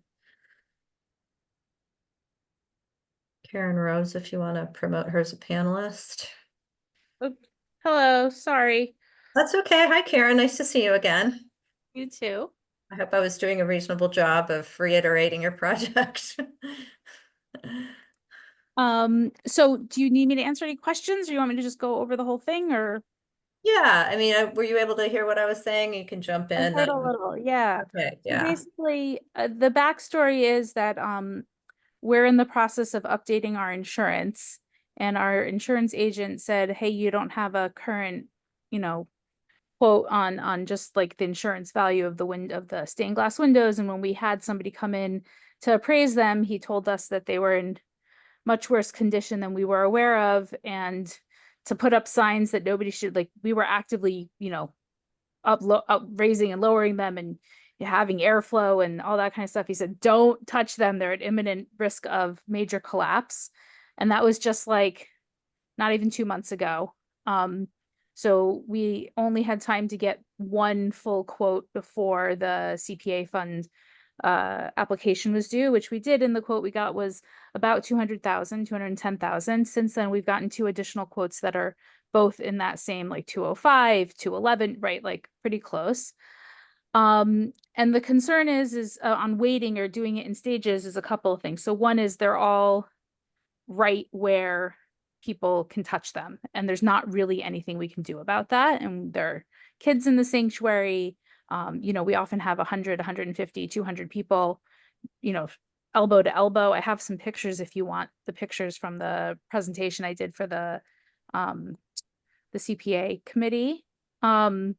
Karen Rose, if you want to promote her as a panelist. Hello, sorry. That's okay. Hi, Karen. Nice to see you again. You too. I hope I was doing a reasonable job of reiterating your project. So do you need me to answer any questions or you want me to just go over the whole thing or? Yeah, I mean, were you able to hear what I was saying? You can jump I in. heard a little, yeah. Okay, So yeah. basically, the backstory is that we're in the process of updating our insurance, and our insurance agent said, "Hey, you don't have a current, you know, quote on just like the insurance value of the stained glass windows." And when we had somebody come in to appraise them, he told us that they were in much worse condition than we were aware of, and to put up signs that nobody should, like, we were actively, you know, up raising and lowering them, and having airflow and all that kind of stuff. He said, don't touch them. They're at imminent risk of major collapse. And that was just like not even 2 months ago. So we only had time to get one full quote before the CPA fund application was due, which we did. And the quote we got was about 200,000, 210,000. Since then, we've gotten 2 additional quotes that are both in that same like 205, 211, right? Like pretty close. And the concern is on waiting or doing it in stages is a couple of things. So one is they're all right where people can touch them, and there's not really anything we can do about that. And there are kids in the sanctuary. You know, we often have 100, 150, 200 people, you know, elbow to elbow. I have some pictures if you want the pictures from the presentation I did for the CPA committee. And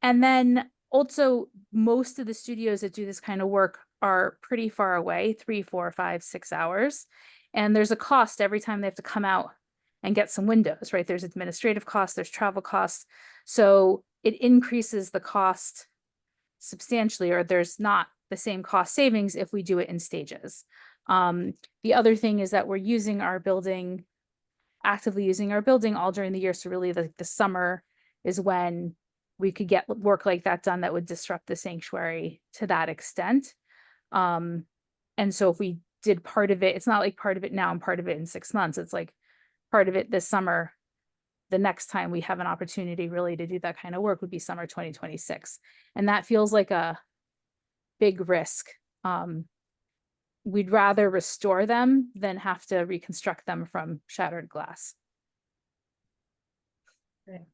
then also most of the studios that do this kind of work are pretty far away, 3, 4, 5, 6 hours. And there's a cost every time they have to come out and get some windows, right? There's administrative costs, there's travel costs. So it increases the cost substantially, or there's not the same cost savings if we do it in stages. The other thing is that we're using our building, actively using our building all during the year. So really the summer is when we could get work like that done that would disrupt the sanctuary to that extent. And so if we did part of it, it's not like part of it now and part of it in 6 months. It's like part of it this summer. The next time we have an opportunity really to do that kind of work would be summer 2026. And that feels like a big risk. We'd rather restore them than have to reconstruct them from shattered glass. Right.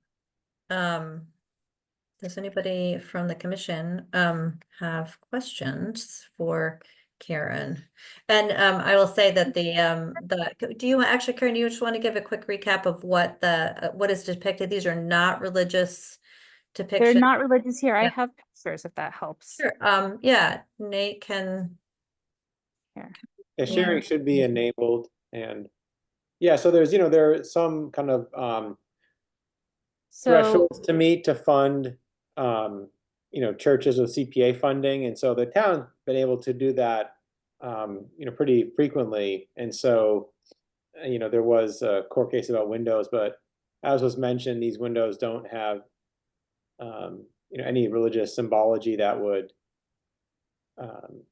Does anybody from the commission have questions for Karen? And I will say that do you actually, Karen, you just want to give a quick recap of what what is depicted? These are not religious depictions. They're not religious here. I Yeah. have pictures if that helps. Sure. Yeah, Nate can. Here. Yeah, sharing should be enabled, and yeah, so there's, there are some kind of So thresholds to meet to fund churches with CPA funding, and so the town's been able to do that pretty frequently. And so there was a court case about windows, but as was mentioned, these windows don't have any religious symbology that would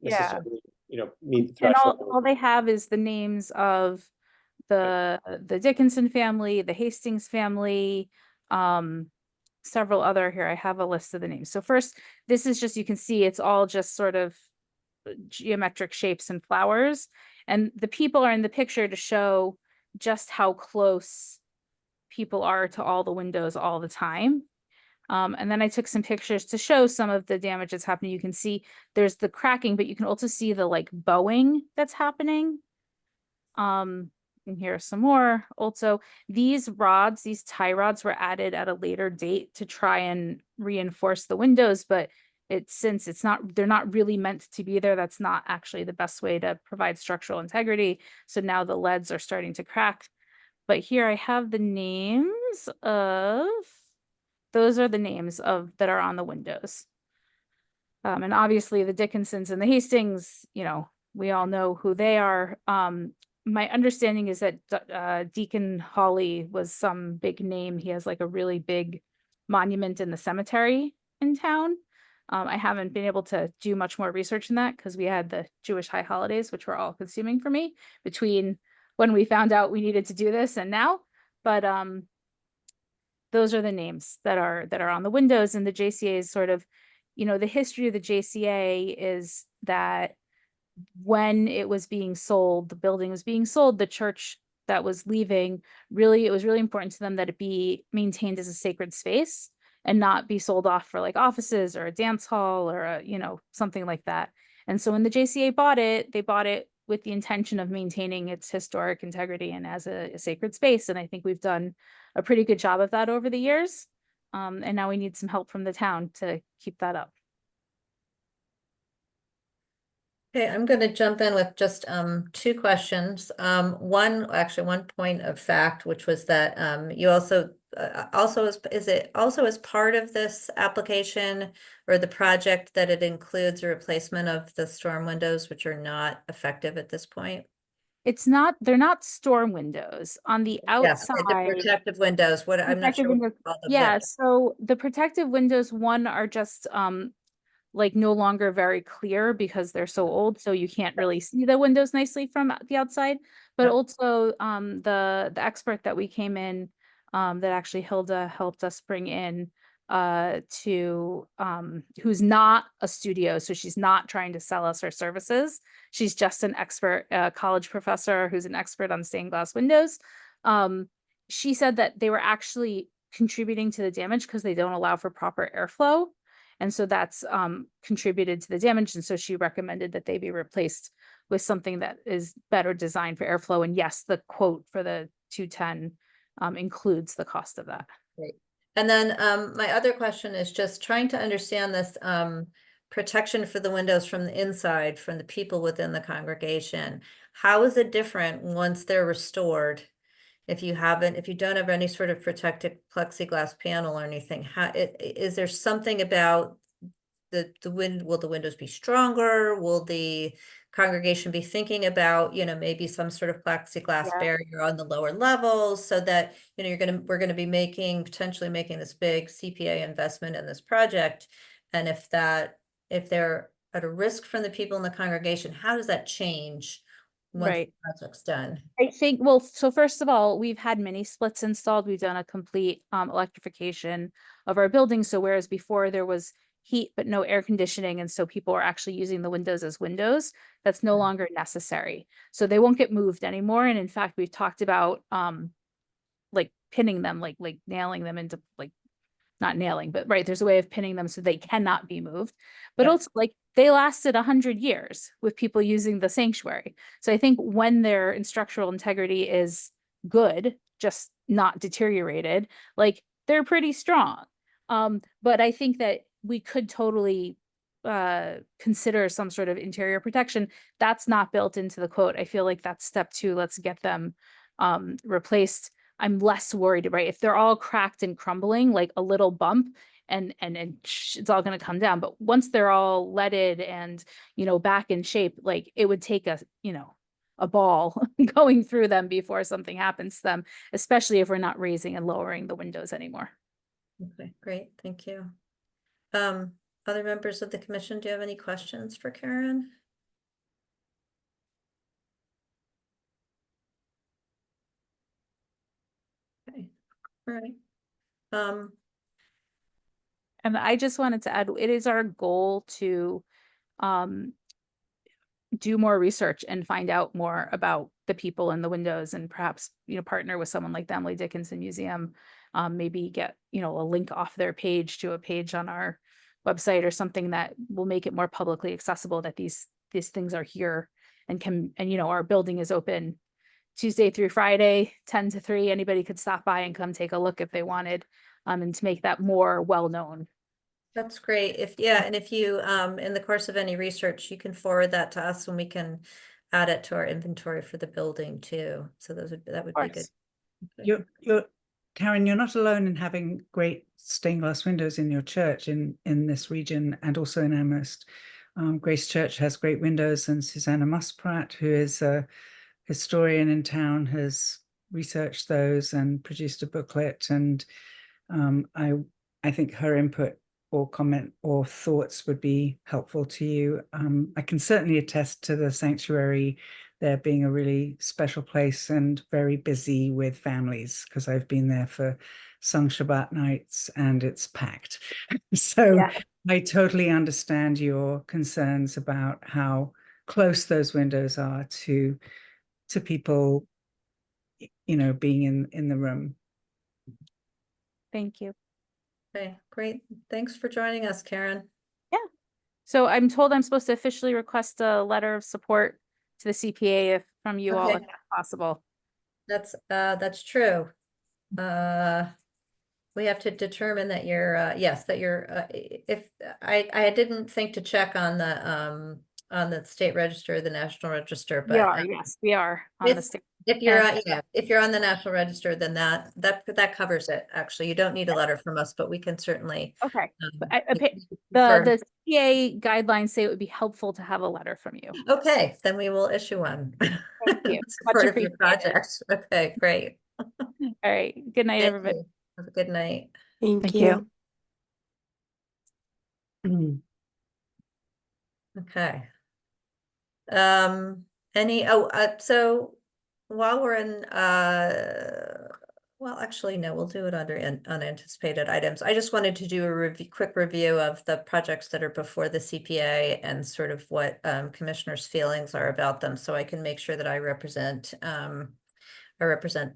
necessarily meet the and threshold. all they have is the names of the Dickinson family, the Hastings family, several other here. I have a list of the names. So first, this is just, you can see it's all just sort of geometric shapes and flowers. And the people are in the picture to show just how close people are to all the windows all the time. And then I took some pictures to show some of the damage that's happening. You can see there's the cracking, but you can also see the like bowing that's happening. And here are some more. Also, these rods, these tie rods were added at a later date to try and reinforce the windows, but since they're not really meant to be there, that's not actually the best way to provide structural integrity. So now the leads are starting to crack. But here I have the names of, those are the names that are on the windows. And obviously the Dickinsons and the Hastings, we all know who they are. My understanding is that Deacon Hawley was some big name. He has like a really big monument in the cemetery in town. I haven't been able to do much more research in that because we had the Jewish high holidays, which were all consuming for me between when we found out we needed to do this and now. But those are the names that are on the windows. And the JCA is sort of, the history of the JCA is that when it was being sold, the building was being sold, the church that was leaving, it was really important to them that it be maintained as a sacred space and not be sold off for like offices or a dance hall or something like that. And so when the JCA bought it, they bought it with the intention of maintaining its historic integrity and as a sacred space. And I think we've done a pretty good job of that over the years. And now we need some help from the town to keep that up. Okay, I'm going to jump in with just 2 questions. One point of fact, which was that you also also, is it also as part of this application or the project that it includes a replacement of the storm windows, which are not effective at this point? It's not, they're not storm windows on the Yes, the outside. protective windows, what, I'm not Protective sure what windows, to call them. yeah, so the protective windows, one are just like no longer very clear because they're so old, so you can't really see the windows nicely from the outside. But Yep. also the expert that we came in, that actually Hilda helped us bring in to who's not a studio, so she's not trying to sell us her services. She's just an expert, college professor who's an expert on stained glass windows. She said that they were actually contributing to the damage because they don't allow for proper airflow. And so that's contributed to the damage. And so she recommended that they be replaced with something that is better designed for airflow. And yes, the quote for the 210 includes the cost of that. Great. And then my other question is just trying to understand this protection for the windows from the inside, from the people within the congregation. How is it different once they're restored? If you don't have any sort of protective plexiglass panel or anything, is there something about will the windows be stronger? Will the congregation be thinking about, maybe some sort of plexiglass Yeah. barrier on the lower levels so that, we're gonna be potentially making this big CPA investment in this project. And if they're at a risk from the people in the congregation, how does that change once the Right. project's done? I think, well, so first of all, we've had mini splits installed. We've done a complete electrification of our building. So whereas before there was heat but no air conditioning, and so people are actually using the windows as windows, that's no longer necessary. So they won't get moved anymore. And in fact, we've talked about like pinning them, like nailing them into, like, not nailing, but right, there's a way of pinning them so they cannot be moved. But Yeah. also, like, they lasted 100 years with people using the sanctuary. So I think when their structural integrity is good, just not deteriorated, like, they're pretty strong. But I think that we could totally consider some sort of interior protection. That's not built into the quote. I feel like that's step 2. Let's get them replaced. I'm less worried, right? If they're all cracked and crumbling, like a little bump and it's all going to come down. But once they're all leaded and, back in shape, like, it would take a ball going through them before something happens to them, especially if we're not raising and lowering the windows anymore. Okay, great, thank you. Other members of the commission, do you have any questions for Karen? Okay, all right. And I just wanted to add, it is our goal to do more research and find out more about the people in the windows, and perhaps, partner with someone like the Emily Dickinson Museum, maybe get, a link off their page to a page on our website or something that will make it more publicly accessible that these things are here and our building is open Tuesday through Friday, 10 to 3. Anybody could stop by and come take a look if they wanted, and to make that more well-known. That's great. If you, in the course of any research, you can forward that to us and we can add it to our inventory for the building too. So that would be good. Okay. You're Karen, you're not alone in having great stained glass windows in your church in this region and also in Amherst. Grace Church has great windows, and Susanna Muspratt, who is a historian in town, has researched those and produced a booklet. And I think her input or comment or thoughts would be helpful to you. I can certainly attest to the sanctuary there being a really special place and very busy with families, because I've been there for sung Shabbat nights and it's packed. So yeah. I totally understand your concerns about how close those windows are to people, being in the room. Thank you. Okay, great. Thanks for joining us, Karen. Yeah. So I'm told I'm supposed to officially request a letter of support to the CPA from you all, if that's possible. That's true. We have to determine that you're, yes, that you're, if I didn't think to check on the state register, the national register, but yes, we are on the state If you're, And- yeah, if you're on the National Register, then that covers it, actually. You don't need a letter from us, but we can certainly. Okay. But we The prefer- CPA guidelines say it would be helpful to have a letter from you. Okay, then we will issue one. Thank you. In Much support of your appreciated. project. Okay, great. All right. Good night, Thank everybody. you. Have a good night. Thank Thank you. Okay. So while we're in, well, actually, no, we'll do it under unanticipated items. I just wanted to do a quick review of the projects that are before the CPA and sort of what commissioners' feelings are about them, so I can make sure that I represent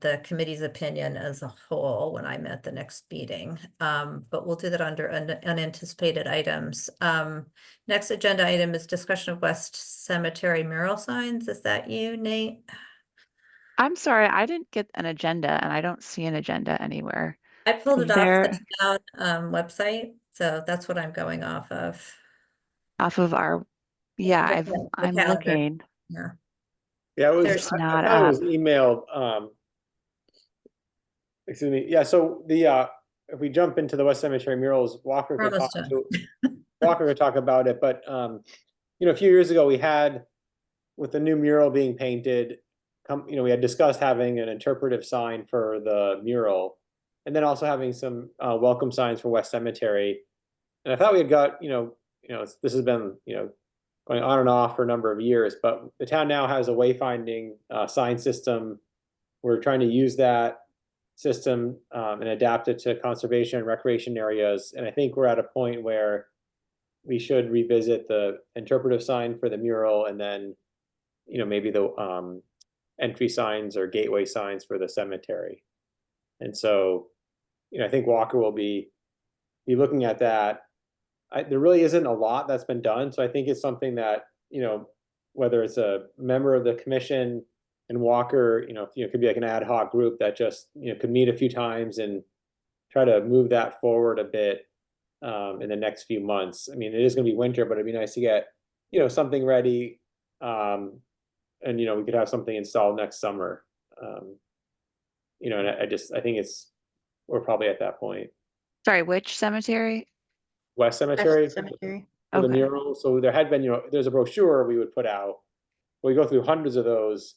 the committee's opinion as a whole when I'm at the next meeting. But we'll do that under unanticipated items. Next agenda item is discussion of West Cemetery mural signs. Is that you, Nate? I'm sorry, I didn't get an agenda and I don't see an agenda anywhere. I pulled Is it off there the town website, so that's what I'm going off of. off of our, yeah, The I'm calendar. looking. Yeah. Yeah, it was, There's I not thought it was up. emailed, excuse me, yeah, so if we jump into the West Cemetery murals, Walker We're could talk almost done. Walker could talk about it, but, a few years ago, we had, with the new mural being painted, we had discussed having an interpretive sign for the mural, and then also having some, welcome signs for West Cemetery. And I thought we had got, this has been, going on and off for a number of years, but the town now has a wayfinding sign system. We're trying to use that system and adapt it to conservation and recreation areas. And I think we're at a point where we should revisit the interpretive sign for the mural, and then, maybe the entry signs or gateway signs for the cemetery. And so, I think Walker will be looking at that. There really isn't a lot that's been done, so I think it's something that, whether it's a member of the commission and Walker, it could be like an ad hoc group that just, could meet a few times and try to move that forward a bit in the next few months. I mean, it is going to be winter, but it'd be nice to get, something ready, and we could have something installed next summer. And I think we're probably at that point. Sorry, which cemetery? West Cemetery. Cemetery. For the Okay. mural. So there had been, there's a brochure we would put out. We go through hundreds of those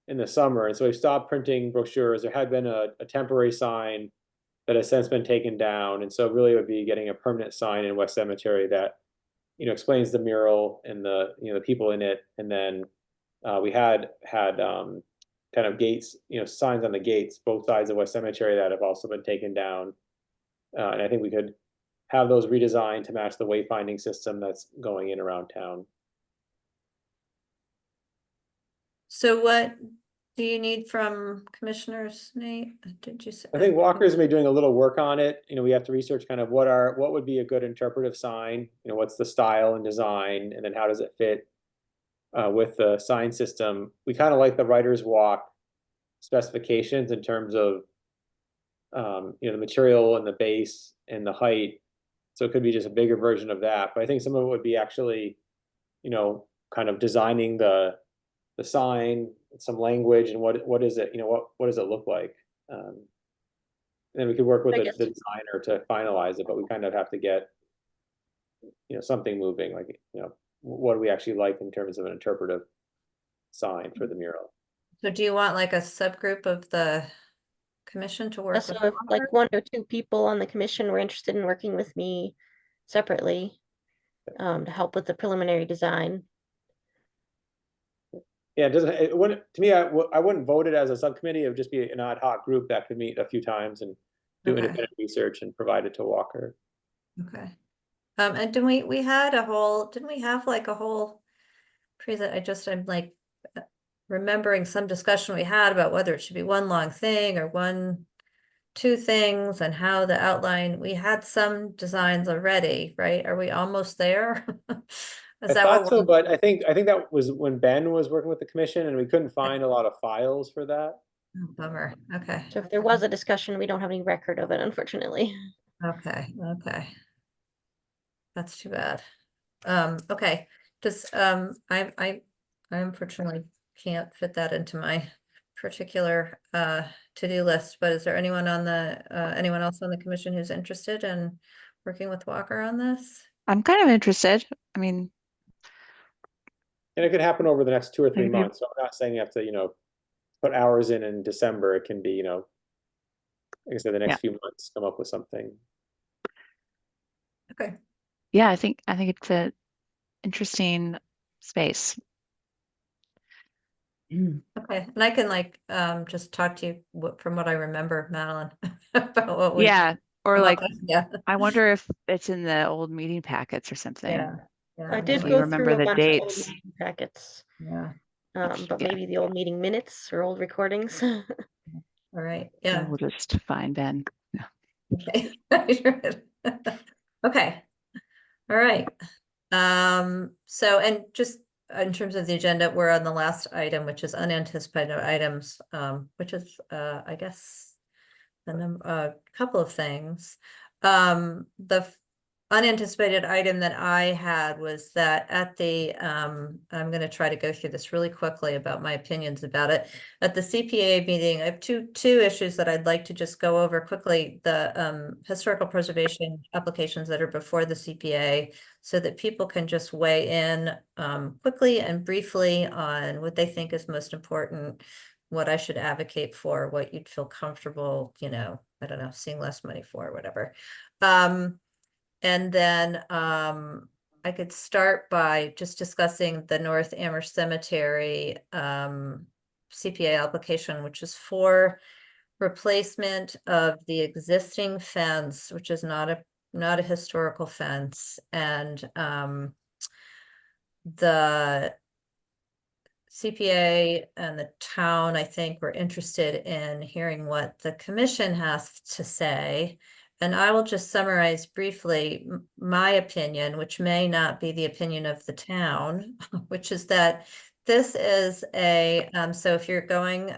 in the summer. And so we stopped printing brochures. There had been a temporary sign that has since been taken down. And so really it would be getting a permanent sign in West Cemetery that, explains the mural and the, the people in it. And then we had kind of gates, signs on the gates, both sides of West Cemetery that have also been taken down. And I think we could have those redesigned to match the wayfinding system that's going in around town. So what do you need from commissioners, Nate? Did you say? I think Walker's gonna be doing a little work on it. We have to research kind of what would be a good interpretive sign, what's the style and design, and then how does it fit with the sign system. We kind of like the writer's walk specifications in terms of the material and the base and the height. So it could be just a bigger version of that. But I think some of it would be actually, kind of designing the sign, some language, and what is it, what does it look like? And then we could work with I the guess. designer to finalize it, but we kind of have to get, something moving, like, what do we actually like in terms of an interpretive sign for the mural? So do you want like a subgroup of the commission to work So with? if like Walker? 1 or 2 people on the commission were interested in working with me separately to help with the preliminary design. Yeah, it wouldn't, to me, I wouldn't vote it as a subcommittee. It would just be an ad hoc group that could meet a few times and do Okay. independent research and provide it to Walker. Okay. And didn't we didn't we have like a whole I'm like remembering some discussion we had about whether it should be one long thing or two things, and how the outline, we had some designs already, right? Are we almost there? Is I that thought what so, we're- but I think that was when Ben was working with the commission and we couldn't find a lot of files for that. Oh, bummer. Okay. So if there was a discussion, we don't have any record of it, unfortunately. Okay. That's too bad. Okay. I unfortunately can't fit that into my particular to-do list, but is there anyone on the anyone else on the commission who's interested in working with Walker on this? I'm kind of interested. I mean, And it could happen over the next 2 or 3 Maybe. months. So I'm not saying you have to, put hours in December. It can be, like I said, the next Yeah. few months, come up with something. Okay. yeah, I think it's a interesting space. Okay, and I can like just talk to you from what I remember, Madeline, about what we Yeah, or come up like, with. Yeah, I wonder if it's in the old meeting packets or something. yeah, yeah. I did you go remember through a the bunch of old dates. meeting packets, Yeah, but Yeah. maybe the old meeting minutes or old recordings. all right, yeah. We'll just find Ben. Okay. Okay. All right. So, and just in terms of the agenda, we're on the last item, which is unanticipated items, which is, I guess, a couple of things. The unanticipated item that I had was that at the, I'm going to try to go through this really quickly about my opinions about it. At the CPA meeting, I have two issues that I'd like to just go over quickly. The historical preservation applications that are before the CPA, so that people can just weigh in quickly and briefly on what they think is most important, what I should advocate for, what you'd feel comfortable, I don't know, seeing less money for, or whatever. And then I could start by just discussing the North Amherst Cemetery CPA application, which is for replacement of the existing fence, which is not a historical fence, and the CPA and the town, I think, were interested in hearing what the commission has to say. And I will just summarize briefly my opinion, which may not be the opinion of the town, which is that this is so if you're going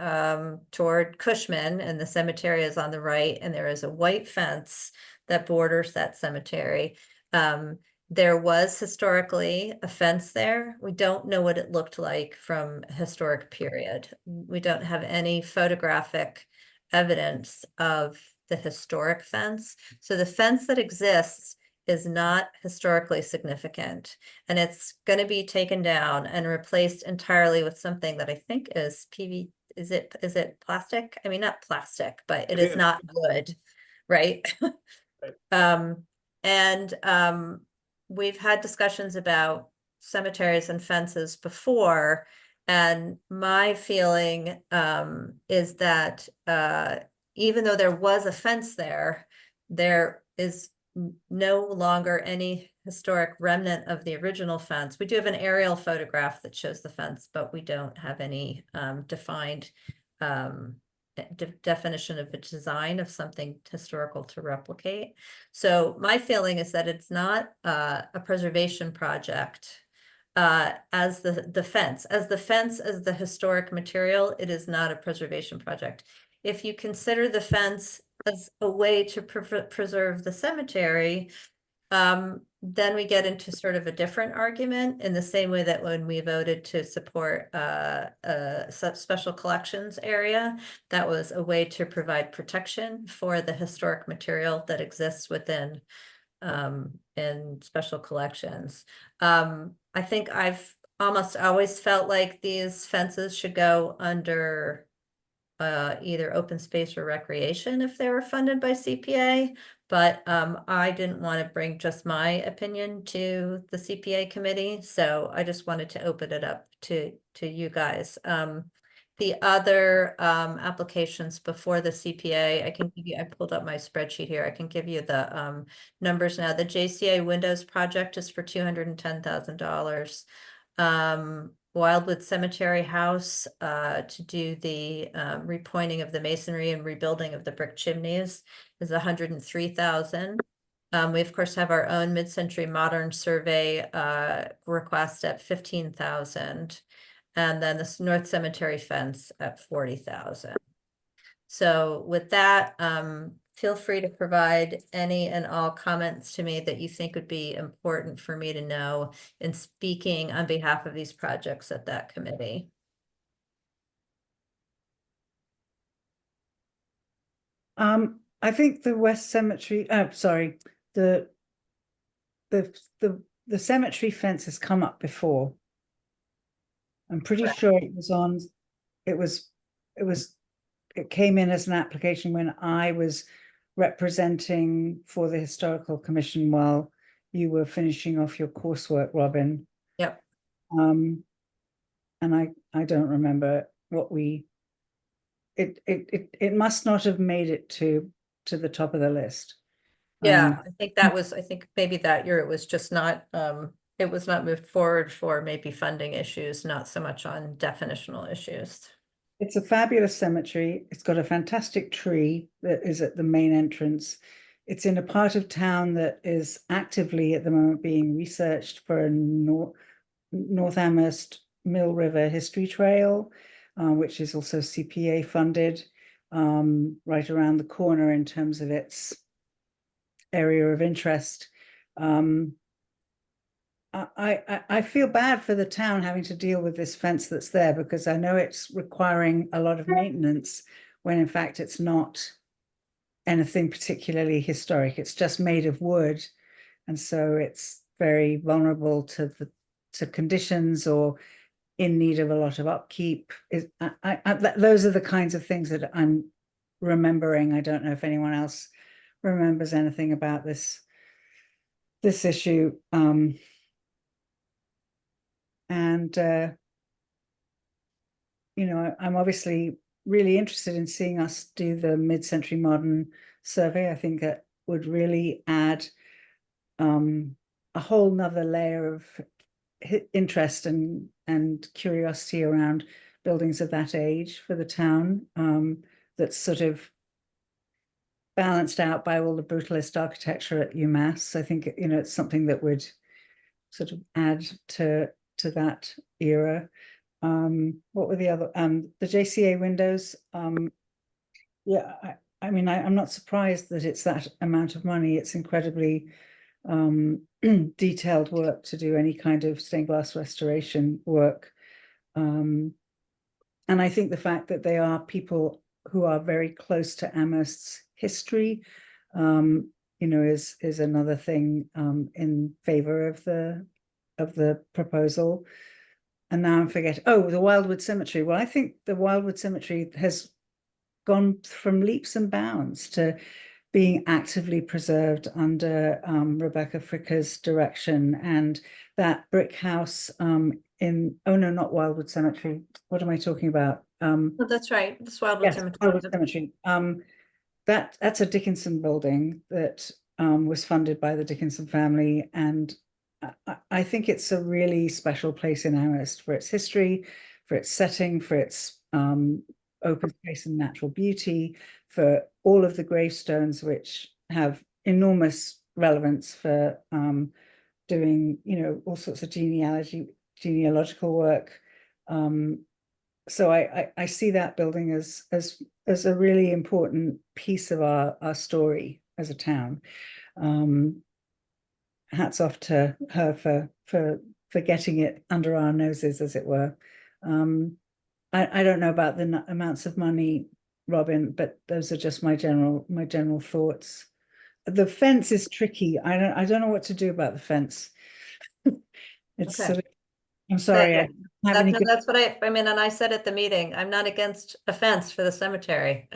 toward Cushman and the cemetery is on the right, and there is a white fence that borders that cemetery. There was historically a fence there. We don't know what it looked like from a historic period. We don't have any photographic evidence of the historic fence. So the fence that exists is not historically significant, and it's going to be taken down and replaced entirely with something that I think is PV. Is it plastic? I mean, not plastic, but it is not wood, right? And we've had discussions about cemeteries and fences before, and my feeling is that even though there was a fence there is no longer any historic remnant of the original fence. We do have an aerial photograph that shows the fence, but we don't have any defined definition of a design of something historical to replicate. So my feeling is that it's not a preservation project as the fence. As the historic material, it is not a preservation project. If you consider the fence as a way to preserve the cemetery, then we get into sort of a different argument, in the same way that when we voted to support special collections area, that was a way to provide protection for the historic material that exists within in special collections. I think I've almost always felt like these fences should go under either open space or recreation if they were funded by CPA. But I didn't want to bring just my opinion to the CPA committee, so I just wanted to open it up to you guys. The other applications before the CPA, I pulled up my spreadsheet here. I can give you the numbers now. The JCA Windows project is for $210,000. Wildwood Cemetery House to do the repointing of the masonry and rebuilding of the brick chimneys is 103,000. We of course have our own mid-century modern survey request at 15,000, and then this North Cemetery fence at 40,000. So with that, feel free to provide any and all comments to me that you think would be important for me to know in speaking on behalf of these projects at that committee. I think the West Cemetery, sorry, the the cemetery fence has come up before. I'm pretty sure it was on, it was, it came in as an application when I was representing for the Historical Commission while you were finishing off your coursework, Robin. Yep. And I don't remember what it must not have made it to the top of the list. Yeah, I think that was, I think maybe that year it was just not, it was not moved forward for maybe funding issues, not so much on definitional issues. It's a fabulous cemetery. It's got a fantastic tree that is at the main entrance. It's in a part of town that is actively at the moment being researched for a North Amherst Mill River History Trail, which is also CPA funded, right around the corner in terms of its area of interest. I feel bad for the town having to deal with this fence that's there because I know it's requiring a lot of maintenance when in fact it's not anything particularly historic. It's just made of wood. And so it's very vulnerable to conditions or in need of a lot of upkeep. Those are the kinds of things that I'm remembering. I don't know if anyone else remembers anything about this issue. And you know, I'm obviously really interested in seeing us do the mid-century modern survey. I think that would really add a whole nother layer of interest and curiosity around buildings of that age for the town, that's sort of balanced out by all the brutalist architecture at UMass. I think, you know, it's something that would sort of add to that era. What were the other, the JCA windows? Yeah, I mean, I'm not surprised that it's that amount of money. It's incredibly detailed work to do any kind of stained glass restoration work. And I think the fact that they are people who are very close to Amherst's history, you know, is another thing in favor of the proposal. And now I'm forgetting, oh, the Wildwood Cemetery. Well, I think the Wildwood Cemetery has gone from leaps and bounds to being actively preserved under Rebecca Fricker's direction. And that brick house in, oh no, not Wildwood Cemetery. What am I talking about? Oh, that's right, the Wildwood Yes, Cemetery. Wildwood Cemetery. That's a Dickinson building that was funded by the Dickinson family. And I think it's a really special place in Amherst for its history, for its setting, for its open space and natural beauty, for all of the gravestones, which have enormous relevance for doing, you know, all sorts of genealogical work. So I see that building as a really important piece of our story as a town. Hats off to her for getting it under our noses, as it were. I don't know about the amounts of money, Robin, but those are just my general thoughts. The fence is tricky. I don't know what to do about the fence. It's Okay. sort of, I'm sorry, I don't have any good. That's what I mean, and I said at the meeting, I'm not against a fence for the cemetery.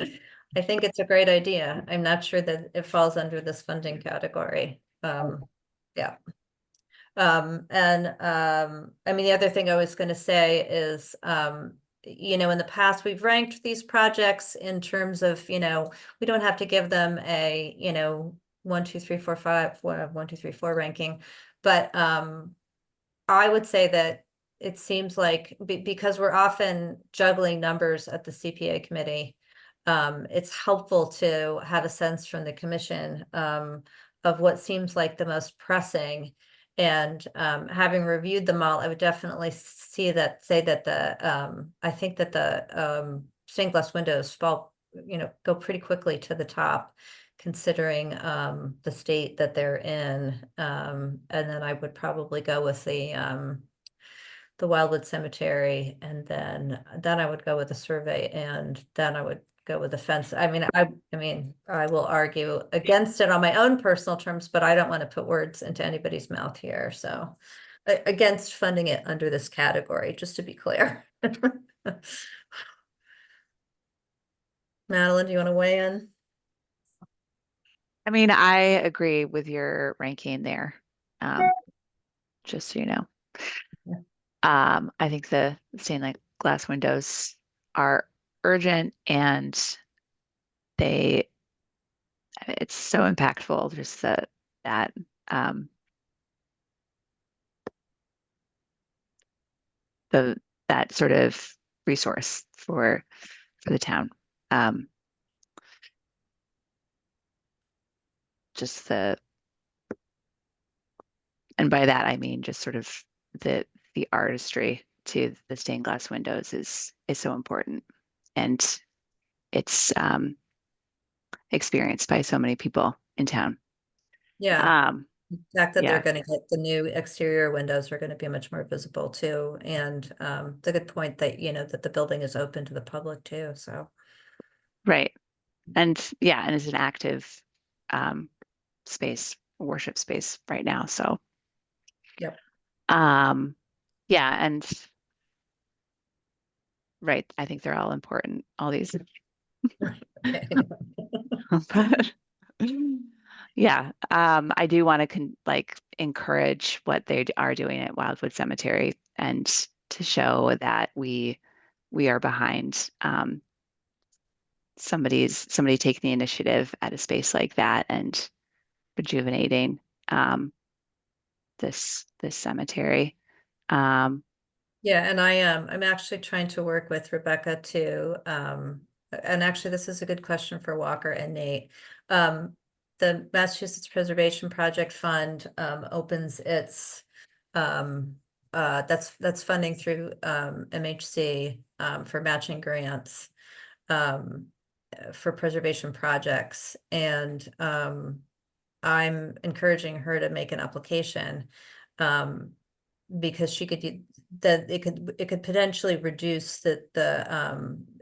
I think it's a great idea. I'm not sure that it falls under this funding category. Yeah. I mean, the other thing I was going to say is, you know, in the past, we've ranked these projects in terms of, you know, we don't have to give them a, you know, 1, 2, 3, 4, 5, 1, 2, 3, 4 ranking. But I would say that it seems like because we're often juggling numbers at the CPA committee, it's helpful to have a sense from the commission of what seems like the most pressing. And having reviewed them all, I would definitely say that I think that the stained glass windows fall, you know, go pretty quickly to the top, considering the state that they're in. And then I would probably go with the Wildwood Cemetery, and then I would go with the survey, and then I would go with the fence. I mean, I will argue against it on my own personal terms, but I don't want to put words into anybody's mouth here, so. Against funding it under this category, just to be clear. Madeline, do you want to weigh in? I mean, I agree with your ranking there. Just so you know. Yeah. I think the stained glass windows are urgent, and it's so impactful, just that that sort of resource for the town. Just and by that I mean just sort of the artistry to the stained glass windows is so important, and it's experienced by so many people in town. Yeah, the fact that they're Yeah. gonna get the new exterior windows are gonna be much more visible too, and the good point that, you know, that the building is open to the public too, so. Right. And yeah, and it's an active space, worship space right now. So Yep. Yeah, and right, I think they're all important, all these. But yeah, I do want to encourage what they are doing at Wildwood Cemetery, and to show that we are behind somebody taking the initiative at a space like that and rejuvenating this cemetery. Yeah, and I'm actually trying to work with Rebecca to and actually this is a good question for Walker and Nate. The Massachusetts Preservation Project Fund opens its that's funding through MHC for matching grants for preservation projects, and I'm encouraging her to make an application because she could that it could potentially reduce the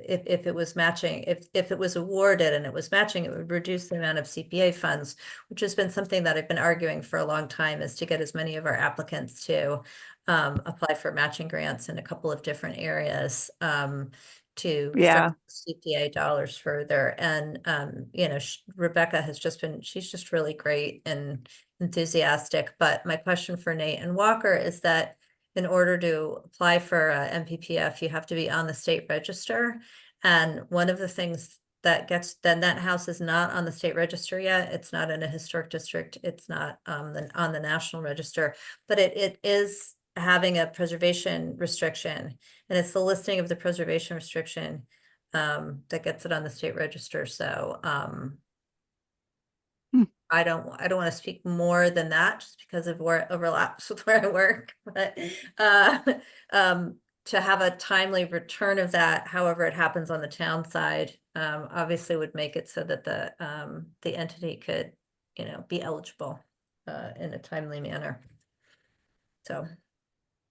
if it was matching, if it was awarded and it was matching, it would reduce the amount of CPA funds, which has been something that I've been arguing for a long time, is to get as many of our applicants to apply for matching grants in a couple of different areas to Yeah. stretch CPA dollars further. And you know, Rebecca has just been, she's just really great and enthusiastic. But my question for Nate and Walker is that in order to apply for MPPF, you have to be on the state register. And one of the things that then that house is not on the state register yet. It's not in a historic district. It's not on the national register, but it is having a preservation restriction, and it's the listing of the preservation restriction that gets it on the state register. So I don't want to speak more than that, just because of where it overlaps with where I work, but to have a timely return of that, however it happens on the town side, obviously would make it so that the entity could, you know, be eligible in a timely manner. So.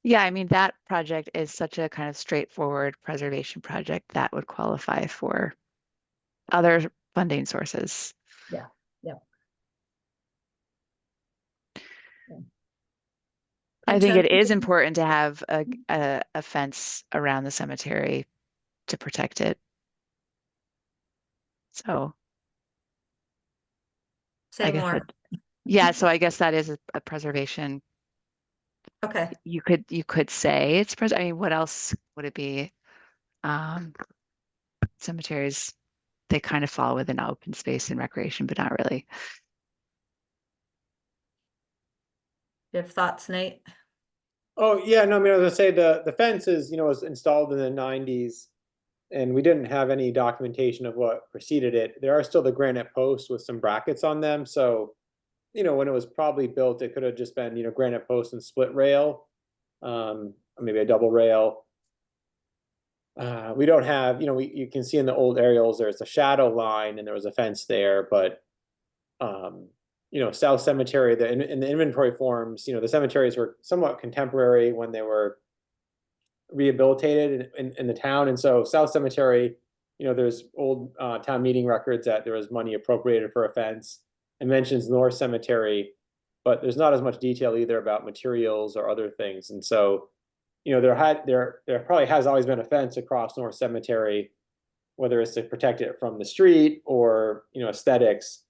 Yeah, I mean, that project is such a kind of straightforward preservation project that would qualify for other funding sources. Yeah, yeah. I think it is important to have a fence around the cemetery to protect it. So Say more. Yeah, so I guess that is a preservation. Okay. You could say it's I mean, what else would it be? Cemeteries, they kind of fall within open space and recreation, but not really. Do you have thoughts, Nate? Oh, yeah, no, I mean, I was gonna say the fence is, you know, was installed in the 90s, and we didn't have any documentation of what preceded it. There are still the granite posts with some brackets on them, so, you know, when it was probably built, it could have just been, you know, granite posts and split rail, or maybe a double rail. We don't have, you know, you can see in the old aerials, there's a shadow line and there was a fence there, but you know, South Cemetery, in the inventory forms, you know, the cemeteries were somewhat contemporary when they were rehabilitated in the town. And so South Cemetery you know, there's old town meeting records that there was money appropriated for a fence. It mentions North Cemetery, but there's not as much detail either about materials or other things. And so, you know, there probably has always been a fence across North Cemetery, whether it's to protect it from the street or, you know, aesthetics.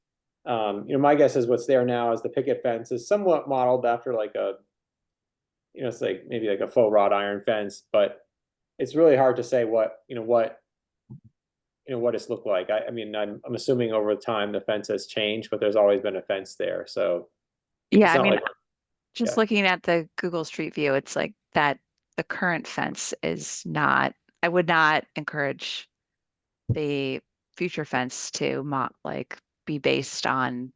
You know, my guess is what's there now is the picket fence is somewhat modeled after like a, you know, it's like maybe like a faux wrought iron fence, but it's really hard to say what it's looked like. I mean, I'm assuming over time the fence has changed, but there's always been a fence there. So Yeah, it's I not mean, like, just yeah. looking at the Google Street View, it's like that the current fence is not, I would not encourage the future fence to like be based on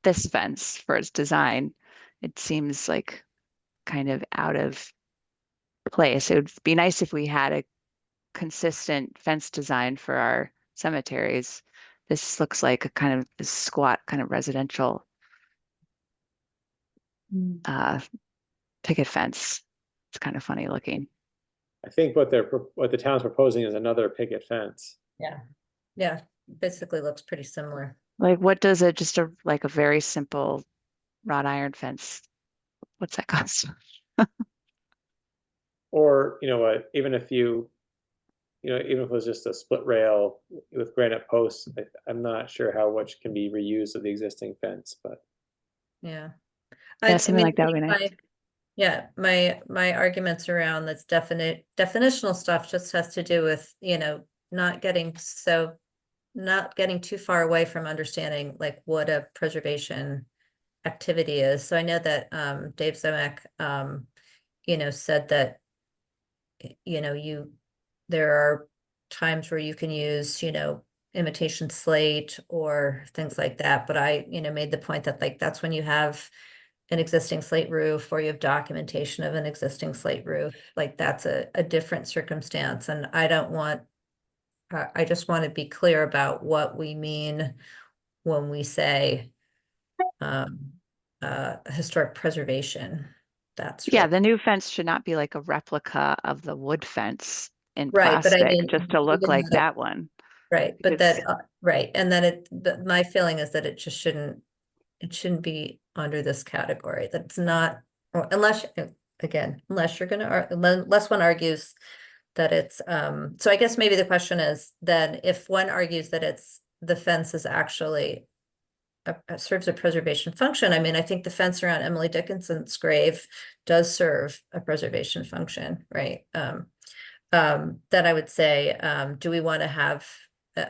this fence for its design. It seems like kind of out of place. It would be nice if we had a consistent fence design for our cemeteries. This looks like a kind of this squat kind of residential uh, picket fence. It's kind of funny looking. I think what the town's proposing is another picket fence. Yeah. Yeah, basically looks pretty similar. Like, what does it just a like a very simple wrought iron fence? What's that cost? Or, you know what, even if you know, even if it was just a split rail with granite posts, I'm not sure how much can be reused of the existing fence, but Yeah. Yeah, something like that would be nice. Yeah, my arguments around this definitional stuff just has to do with, you know, not getting too far away from understanding like what a preservation activity is. So I know that Dave Zemek you know, said that, you know, there are times where you can use, you know, imitation slate or things like that. But I, you know, made the point that like that's when you have an existing slate roof or you have documentation of an existing slate roof, like that's a different circumstance. And I don't want, I just want to be clear about what we mean when we say historic preservation. That's Yeah, really the new fence should not be like a replica of the wood fence in right. But I plastic, mean, just to look even like though- that one. right. But Because that, right. And then my feeling is that it just shouldn't, it shouldn't be under this category. That's not, or unless, again, unless you're gonna, unless one argues that it's, so I guess maybe the question is then if one argues that it's, the fence is actually serves a preservation function. I mean, I think the fence around Emily Dickinson's grave does serve a preservation function, right? Then I would say, do we want to have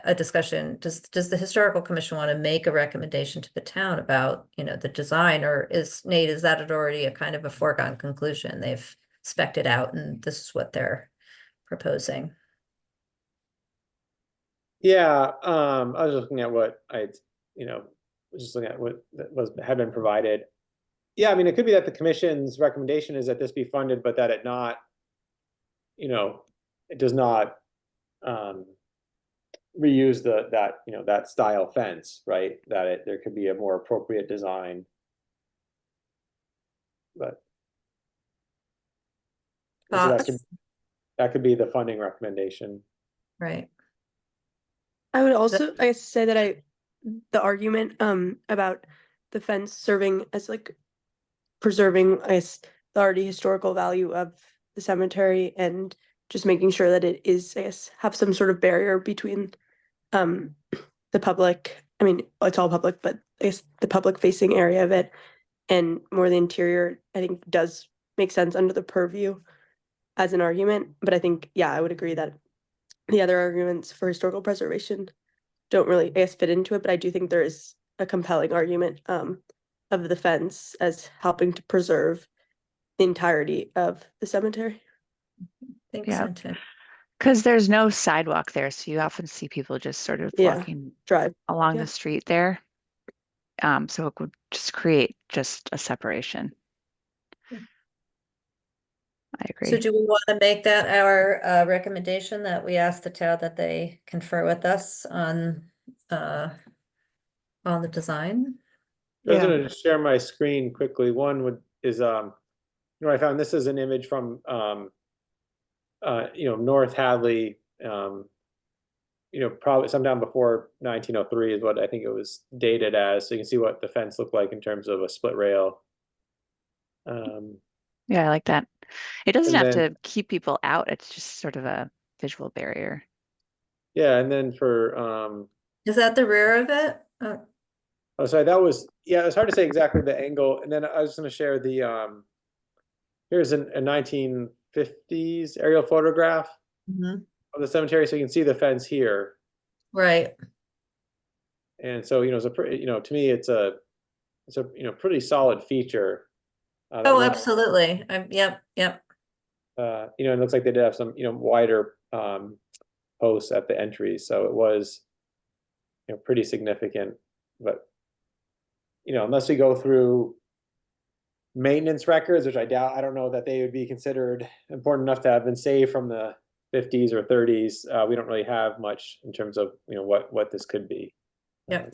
a discussion? Does the historical commission want to make a recommendation to the town about, you know, the design, or is Nate, is that already a kind of a foregone conclusion? They've spec'd it out and this is what they're proposing. yeah, I was looking at what you know, just looking at what had been provided. Yeah, I mean, it could be that the commission's recommendation is that this be funded, but that it not, you know, it does not reuse you know, that style fence, right? That there could be a more appropriate design. But so Thoughts? that could be the funding recommendation. Right. I would also, I guess, say that the argument about the fence serving as like preserving, I guess, the already historical value of the cemetery and just making sure that it is, I guess, have some sort of barrier between the public. I mean, it's all public, but I guess the public facing area of it and more the interior, I think does make sense under the purview as an argument. But I think, yeah, I would agree that the other arguments for historical preservation don't really, I guess, fit into it. But I do think there is a compelling argument of the fence as helping to preserve the entirety of the cemetery. Think Yeah. so too. because there's no sidewalk there, so you often see people just sort of Yeah. walking Drive. along Yeah. the street there. So it would just create just a separation. Yeah. I agree. So do we want to make that our recommendation that we ask the town that they confer with us on the design? I was Yeah. gonna share my screen quickly. One is you know, I found this is an image from you know, North Hadley, probably sometime before 1903 is what I think it was dated as. So you can see what the fence looked like in terms of a split rail. Yeah, I like that. It doesn't And have then, to keep people out. It's just sort of a visual barrier. yeah, and then for, Is that the rear of it? Oh, oh, sorry, that was, yeah, it was hard to say exactly the angle. And then I was going to share the, here's a 1950s aerial photograph mhm. of the cemetery. So you can see the fence here. Right. And so, it's a pretty, to me, it's a, pretty solid feature. That Oh, looks, absolutely. Yep, yep. it looks like they did have some, wider, posts at the entries. So it was, pretty significant, but, unless we go through maintenance records, which I doubt, I don't know that they would be considered important enough to have been saved from the 50s or 30s. We don't really have much in terms of, what this could be. Yep.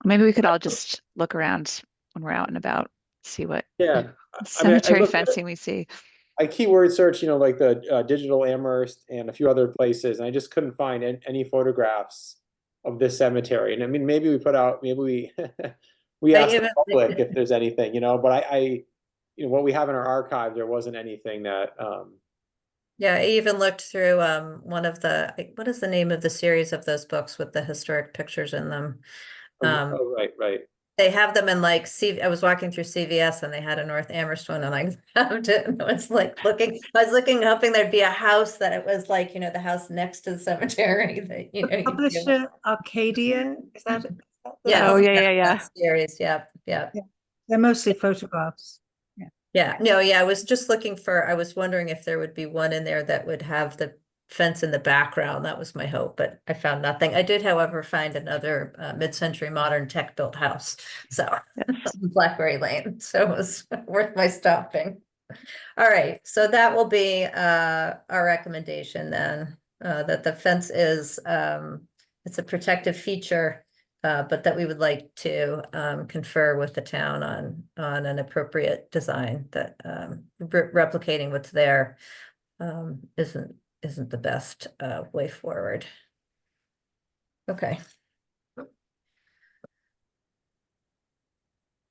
Maybe we could all just look around when we're out and about, see what Yeah, I cemetery looked at fencing we see. I keyword search, like the digital Amherst and a few other places, and I just couldn't find any photographs of this cemetery. And I mean, maybe we put out, maybe we we I asked the even- public if there's anything, but I what we have in our archive, there wasn't anything that. Yeah, I even looked through one of what is the name of the series of those books with the historic pictures in them? Oh, right. They have them in like I was walking through CVS and they had a North Amherst one and I grabbed it and I was like I was looking, hoping there'd be a house that it was like, the house next to the cemetery that, you'd be able- Publisher Arcadia, is that the Yes, Oh, one? yeah. that series, yep. They're mostly photographs. Yeah, no, yeah, I was just I was wondering if there would be one in there that would have the fence in the background. That was my hope, but I found nothing. I did, however, find another mid-century modern tech-built house. So Blackberry Lane, so it was worth my stopping. All right, so that will be our recommendation then, that the fence is it's a protective feature. But that we would like to confer with the town on an appropriate design that replicating what's there isn't the best way forward. Okay.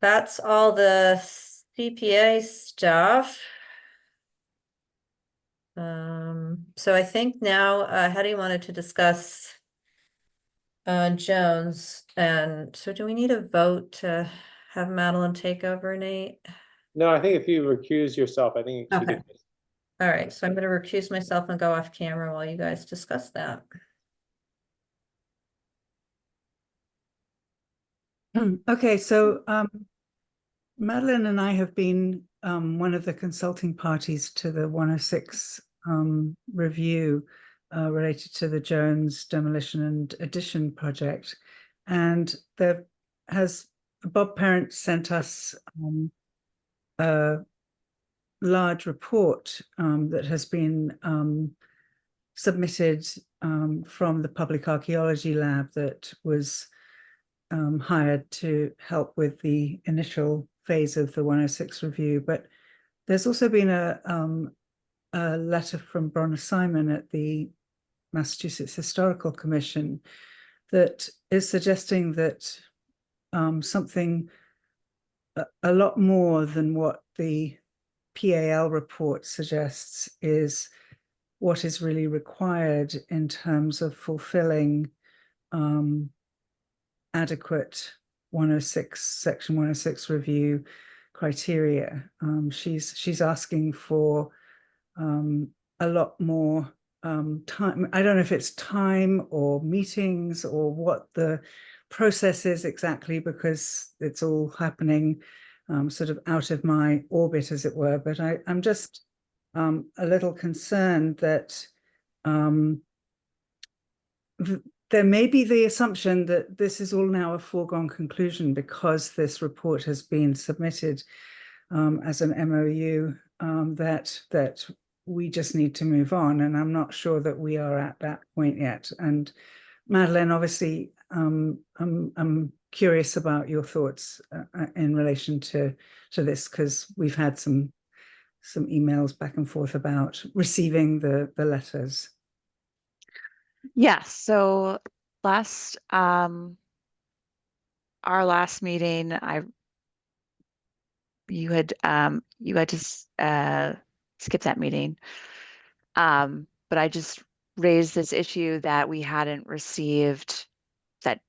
That's all the CPA stuff. So I think now Hetty wanted to discuss Jones, and so do we need a vote to have Madeline take over, Nate? No, I think if you recuse yourself, I think you Okay. could. All right, so I'm going to recuse myself and go off camera while you guys discuss that. Okay, so Madeline and I have been one of the consulting parties to the 106 review related to the Jones demolition and addition project. And there has Bob Parent sent us a large report that has been submitted from the Public Archaeology Lab that was hired to help with the initial phase of the 106 review. But there's also been a letter from Bronner Simon at the Massachusetts Historical Commission that is suggesting that something a lot more than what the PAL report suggests is what is really required in terms of fulfilling adequate 106 section 106 review criteria. She's asking for a lot more time. I don't know if it's time or meetings or what the process is exactly, because it's all happening sort of out of my orbit, as it were. But I'm just a little concerned that there may be the assumption that this is all now a foregone conclusion because this report has been submitted as an MOU, that we just need to move on. And I'm not sure that we are at that point yet. And Madeline, obviously, I'm curious about your thoughts in relation to this, because we've had some emails back and forth about receiving the letters. Yes, so last our last meeting, you had to skip that meeting. But I just raised this issue that we hadn't received that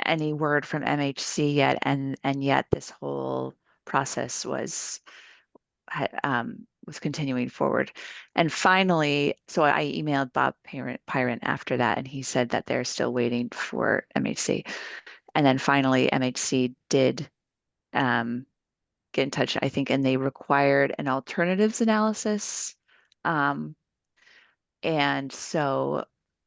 any word from MHC yet, and yet this whole process was continuing forward. And finally, so I emailed Bob Pyron after that, and he said that they're still waiting for MHC. And then finally, MHC did get in touch, I think, and they required an alternatives analysis. And so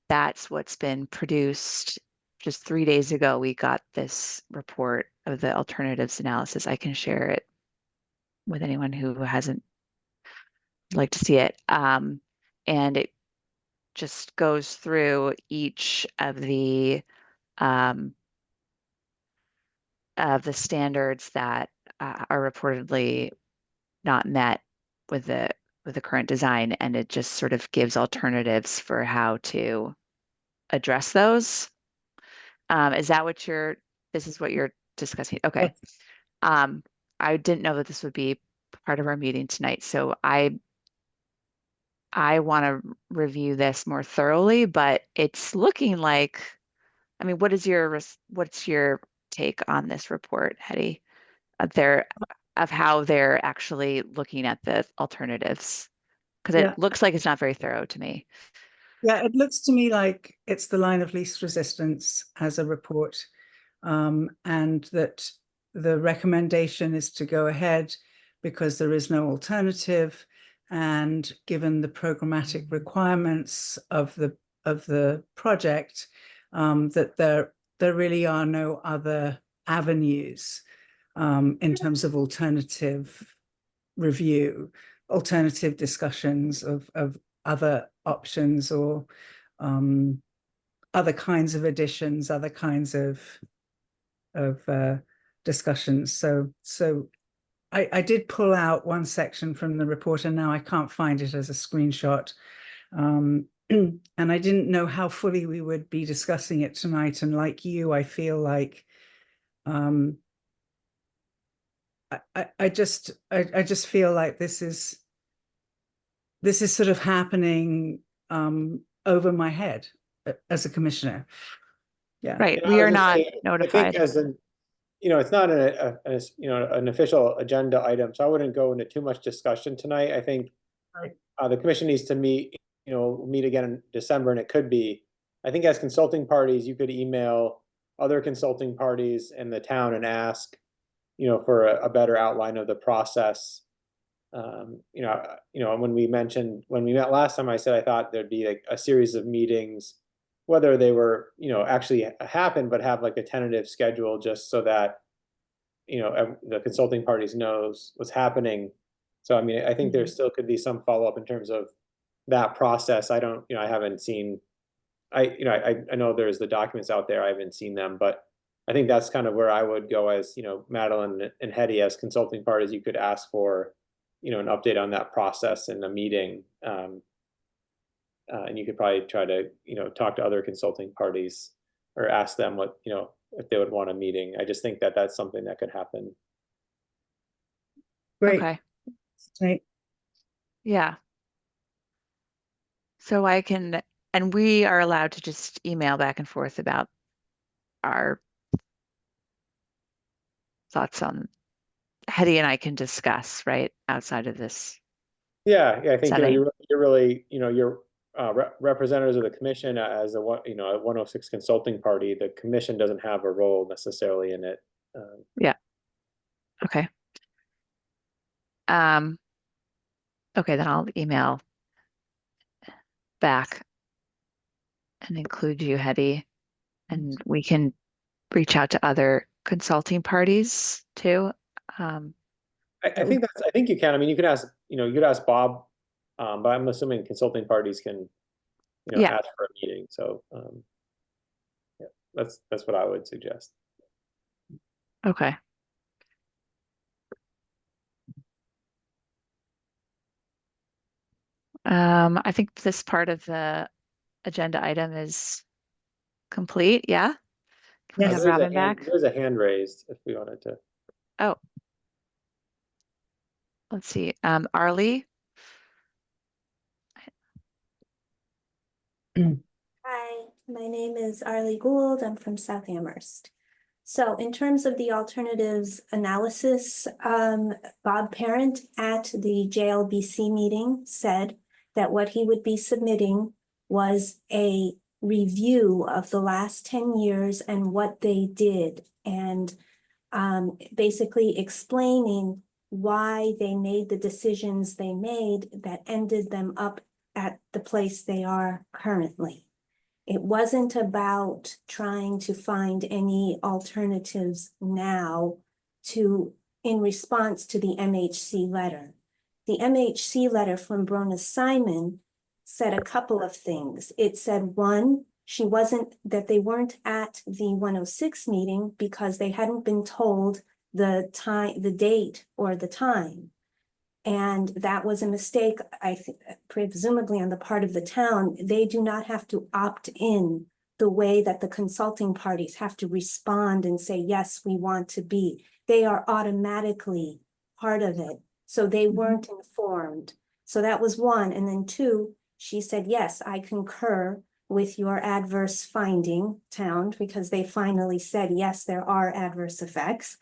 that's what's been produced. Just 3 days ago, we got this report of the alternatives analysis. I can share it with anyone who hasn't like to see it. And it just goes through each um, of the standards that are reportedly not met with the current design, and it just sort of gives alternatives for how to address those. Is that what this is what you're discussing? Okay. I didn't know that this would be part of our meeting tonight, so I want to review this more thoroughly, but it's looking like, I mean, what's your take on this report, Hetty? Of how they're actually looking at the alternatives? Because Yeah. it looks like it's not very thorough to me. Yeah, it looks to me like it's the line of least resistance as a report, and that the recommendation is to go ahead because there is no alternative, and given the programmatic requirements of the project, that there really are no other avenues in terms of alternative review, alternative discussions of other options or other kinds of additions, other kinds of discussions. So I did pull out one section from the report, and now I can't find it as a screenshot. And I didn't know how fully we would be discussing it tonight. And like you, I feel like I just feel like this is sort of happening over my head as a commissioner. Yeah. Right. And I We was are just not saying, I think notified. as an, it's not an official agenda item, so I wouldn't go into too much discussion tonight. I think Right. the commission needs to meet again in December, and it could be, I think as consulting parties, you could email other consulting parties in the town and ask, for a better outline of the process. When we met last time, I said I thought there'd be like a series of meetings, whether they were, actually happen, but have like a tentative schedule just so that, the consulting parties knows what's happening. So, I mean, I think there still could be some follow-up in terms of that process. I don't, I haven't seen, I know there's the documents out there. I haven't seen them, but I think that's kind of where I would go as, Madeline and Hetty as consulting parties. You could ask for, an update on that process in a meeting. And you could probably try to, talk to other consulting parties or ask them what, if they would want a meeting. I just think that that's something that could happen. Great. Okay. Right. Yeah. So and we are allowed to just email back and forth about our thoughts on, Hetty and I can discuss, right, outside of this Yeah, I think setting. you're really you're representatives of the commission as a 106 consulting party. The commission doesn't have a role necessarily in it. Yeah. Okay. Okay, then I'll email back and include you, Hetty, and we can reach out to other consulting parties too. I think you can. I mean, you could ask Bob, but I'm assuming consulting parties can Yeah. ask for a meeting. So yeah, that's what I would suggest. Okay. I think this part of the agenda item is complete, yeah? Can we Yes. have There's a Robin hand, back? there's a hand raised if we wanted to. Oh. Let's see, Arlie? Hi, my name is Arlie Gould. I'm from South Amherst. So in terms of the alternatives analysis, Bob Parent at the JLBC meeting said that what he would be submitting was a review of the last 10 years and what they did, and basically explaining why they made the decisions they made that ended them up at the place they are currently. It wasn't about trying to find any alternatives now in response to the MHC letter. The MHC letter from Brona Simon said a couple of things. It said, one, that they weren't at the 106 meeting because they hadn't been told the time, the date or the time. And that was a mistake, I think, presumably on the part of the town. They do not have to opt in the way that the consulting parties have to respond and say, yes, we want to be. They are automatically part of it. So they weren't informed. So that was one. And then two, she said, yes, I concur with your adverse finding, town, because they finally said, yes, there are adverse effects.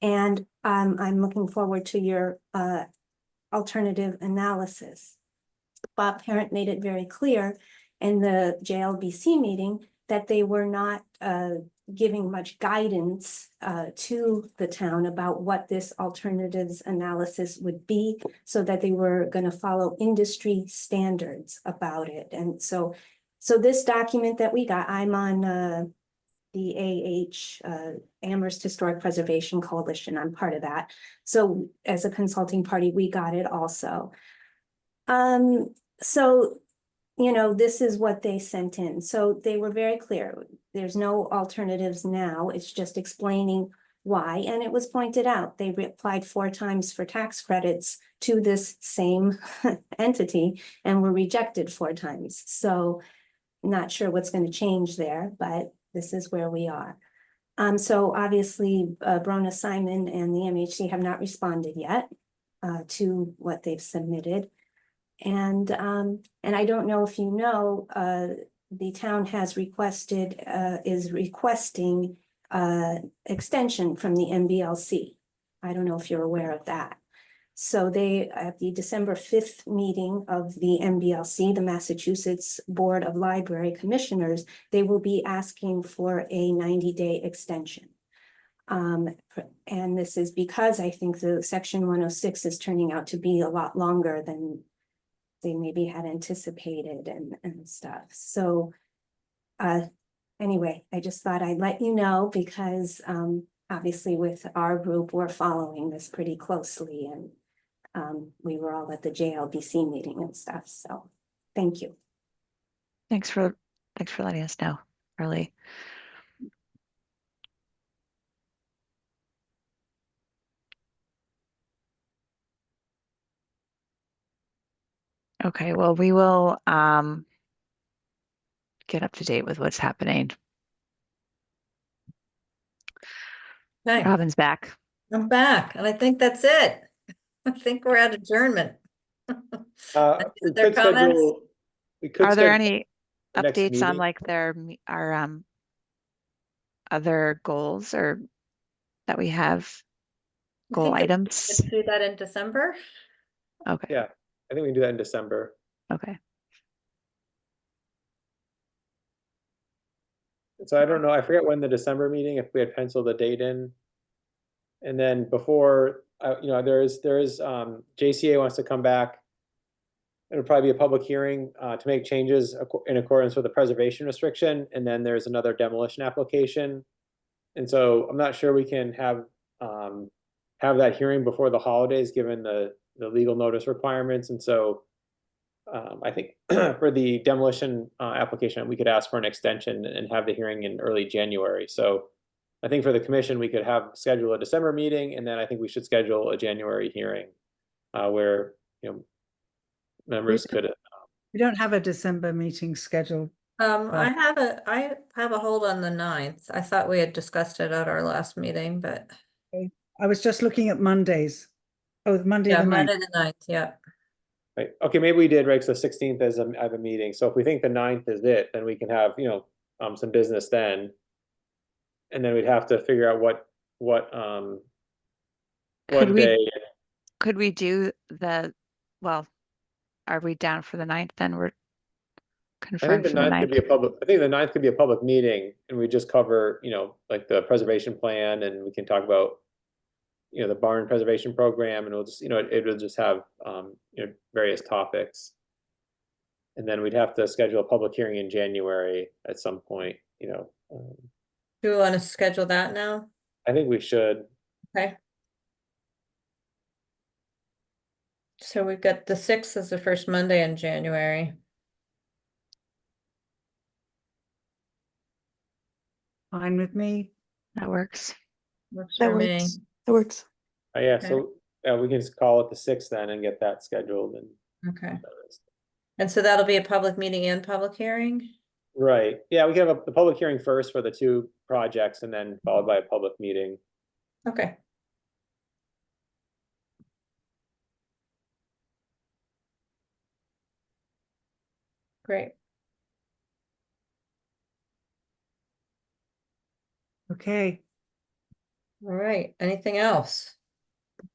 And I'm looking forward to your alternative analysis. Bob Parent made it very clear in the JLBC meeting that they were not giving much guidance to the town about what this alternatives analysis would be, so that they were going to follow industry standards about it. And so this document that we got, I'm on the Amherst Historic Preservation Coalition. I'm part of that. So as a consulting party, we got it also. So, this is what they sent in. So they were very clear. There's no alternatives now. It's just explaining why. And it was pointed out, they applied 4 times for tax credits to this same entity and were rejected 4 times. So not sure what's going to change there, but this is where we are. So obviously, Brona Simon and the MHC have not responded yet to what they've submitted. And I don't know if you know, the town has is requesting extension from the MBLC. I don't know if you're aware of that. So they, at the December 5th meeting of the MBLC, the Massachusetts Board of Library Commissioners, they will be asking for a 90-day extension. And this is because I think the Section 106 is turning out to be a lot longer than they maybe had anticipated and stuff. So anyway, I just thought I'd let you know because obviously with our group, we're following this pretty closely, and we were all at the JLBC meeting and stuff. So thank you. Thanks for letting us know, Arlie. Okay, well, we will get up to date with what's happening. Okay, Robin's back. I'm back, and I think that's it. I think we're at adjournment. We Other could comments? schedule. We could Are there schedule any the next updates on meeting. like our other goals or that we have goal I think items? let's do that in December. Okay. Yeah, I think we can do that in December. Okay. So I don't know, I forget when the December meeting, if we had penciled a date in. And then before, there is JCA wants to come back. It'll probably be a public hearing to make changes in accordance with the preservation restriction. And then there's another demolition application. And so I'm not sure we can have that hearing before the holidays, given the legal notice requirements. And so I think for the demolition application, we could ask for an extension and have the hearing in early January. So I think for the commission, we could schedule a December meeting, and then I think we should schedule a January hearing where members could. We don't have a December meeting scheduled I have a hold on the 9th. I thought we had discussed it at our last meeting, but I was just looking at Mondays. Oh, Monday yeah, the 9th. Monday the 9th, yeah. Right, okay, maybe we did, right, so 16th as I have a meeting, so if we think the 9th is it, then we can have, some business then. And then we'd have to figure out what Could we, day, could we do well, are we down for the 9th then? We're I think confirmed the for the 9th could 9th. be a public, I think the 9th could be a public meeting, and we just cover, like the preservation plan, and we can talk about, the barn preservation program, and we'll just, it will just have, various topics. And then we'd have to schedule a public hearing in January at some point, Do we want to schedule that now? I think we should. Okay. So we've got the 6th as the first Monday in January. Fine with me. That works. Works That for me. works. That works. Yeah, Okay. so we can just call it the 6th then and get that scheduled and. Okay. And so that'll be a public meeting and public hearing? Right, yeah, we can have the public hearing first for the 2 projects and then followed by a public meeting. Okay. Great. Okay. All right. Anything else?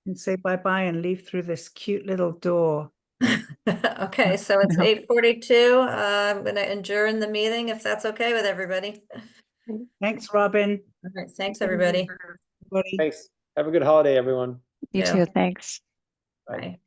And say bye-bye and leave through this cute little door. Okay, so it's 8:42. I'm gonna adjourn the meeting if that's okay with everybody. Thanks, Robin. All right, thanks, everybody. Everybody. Thanks, have a good holiday, everyone. You Yeah. too, thanks. Bye. Bye.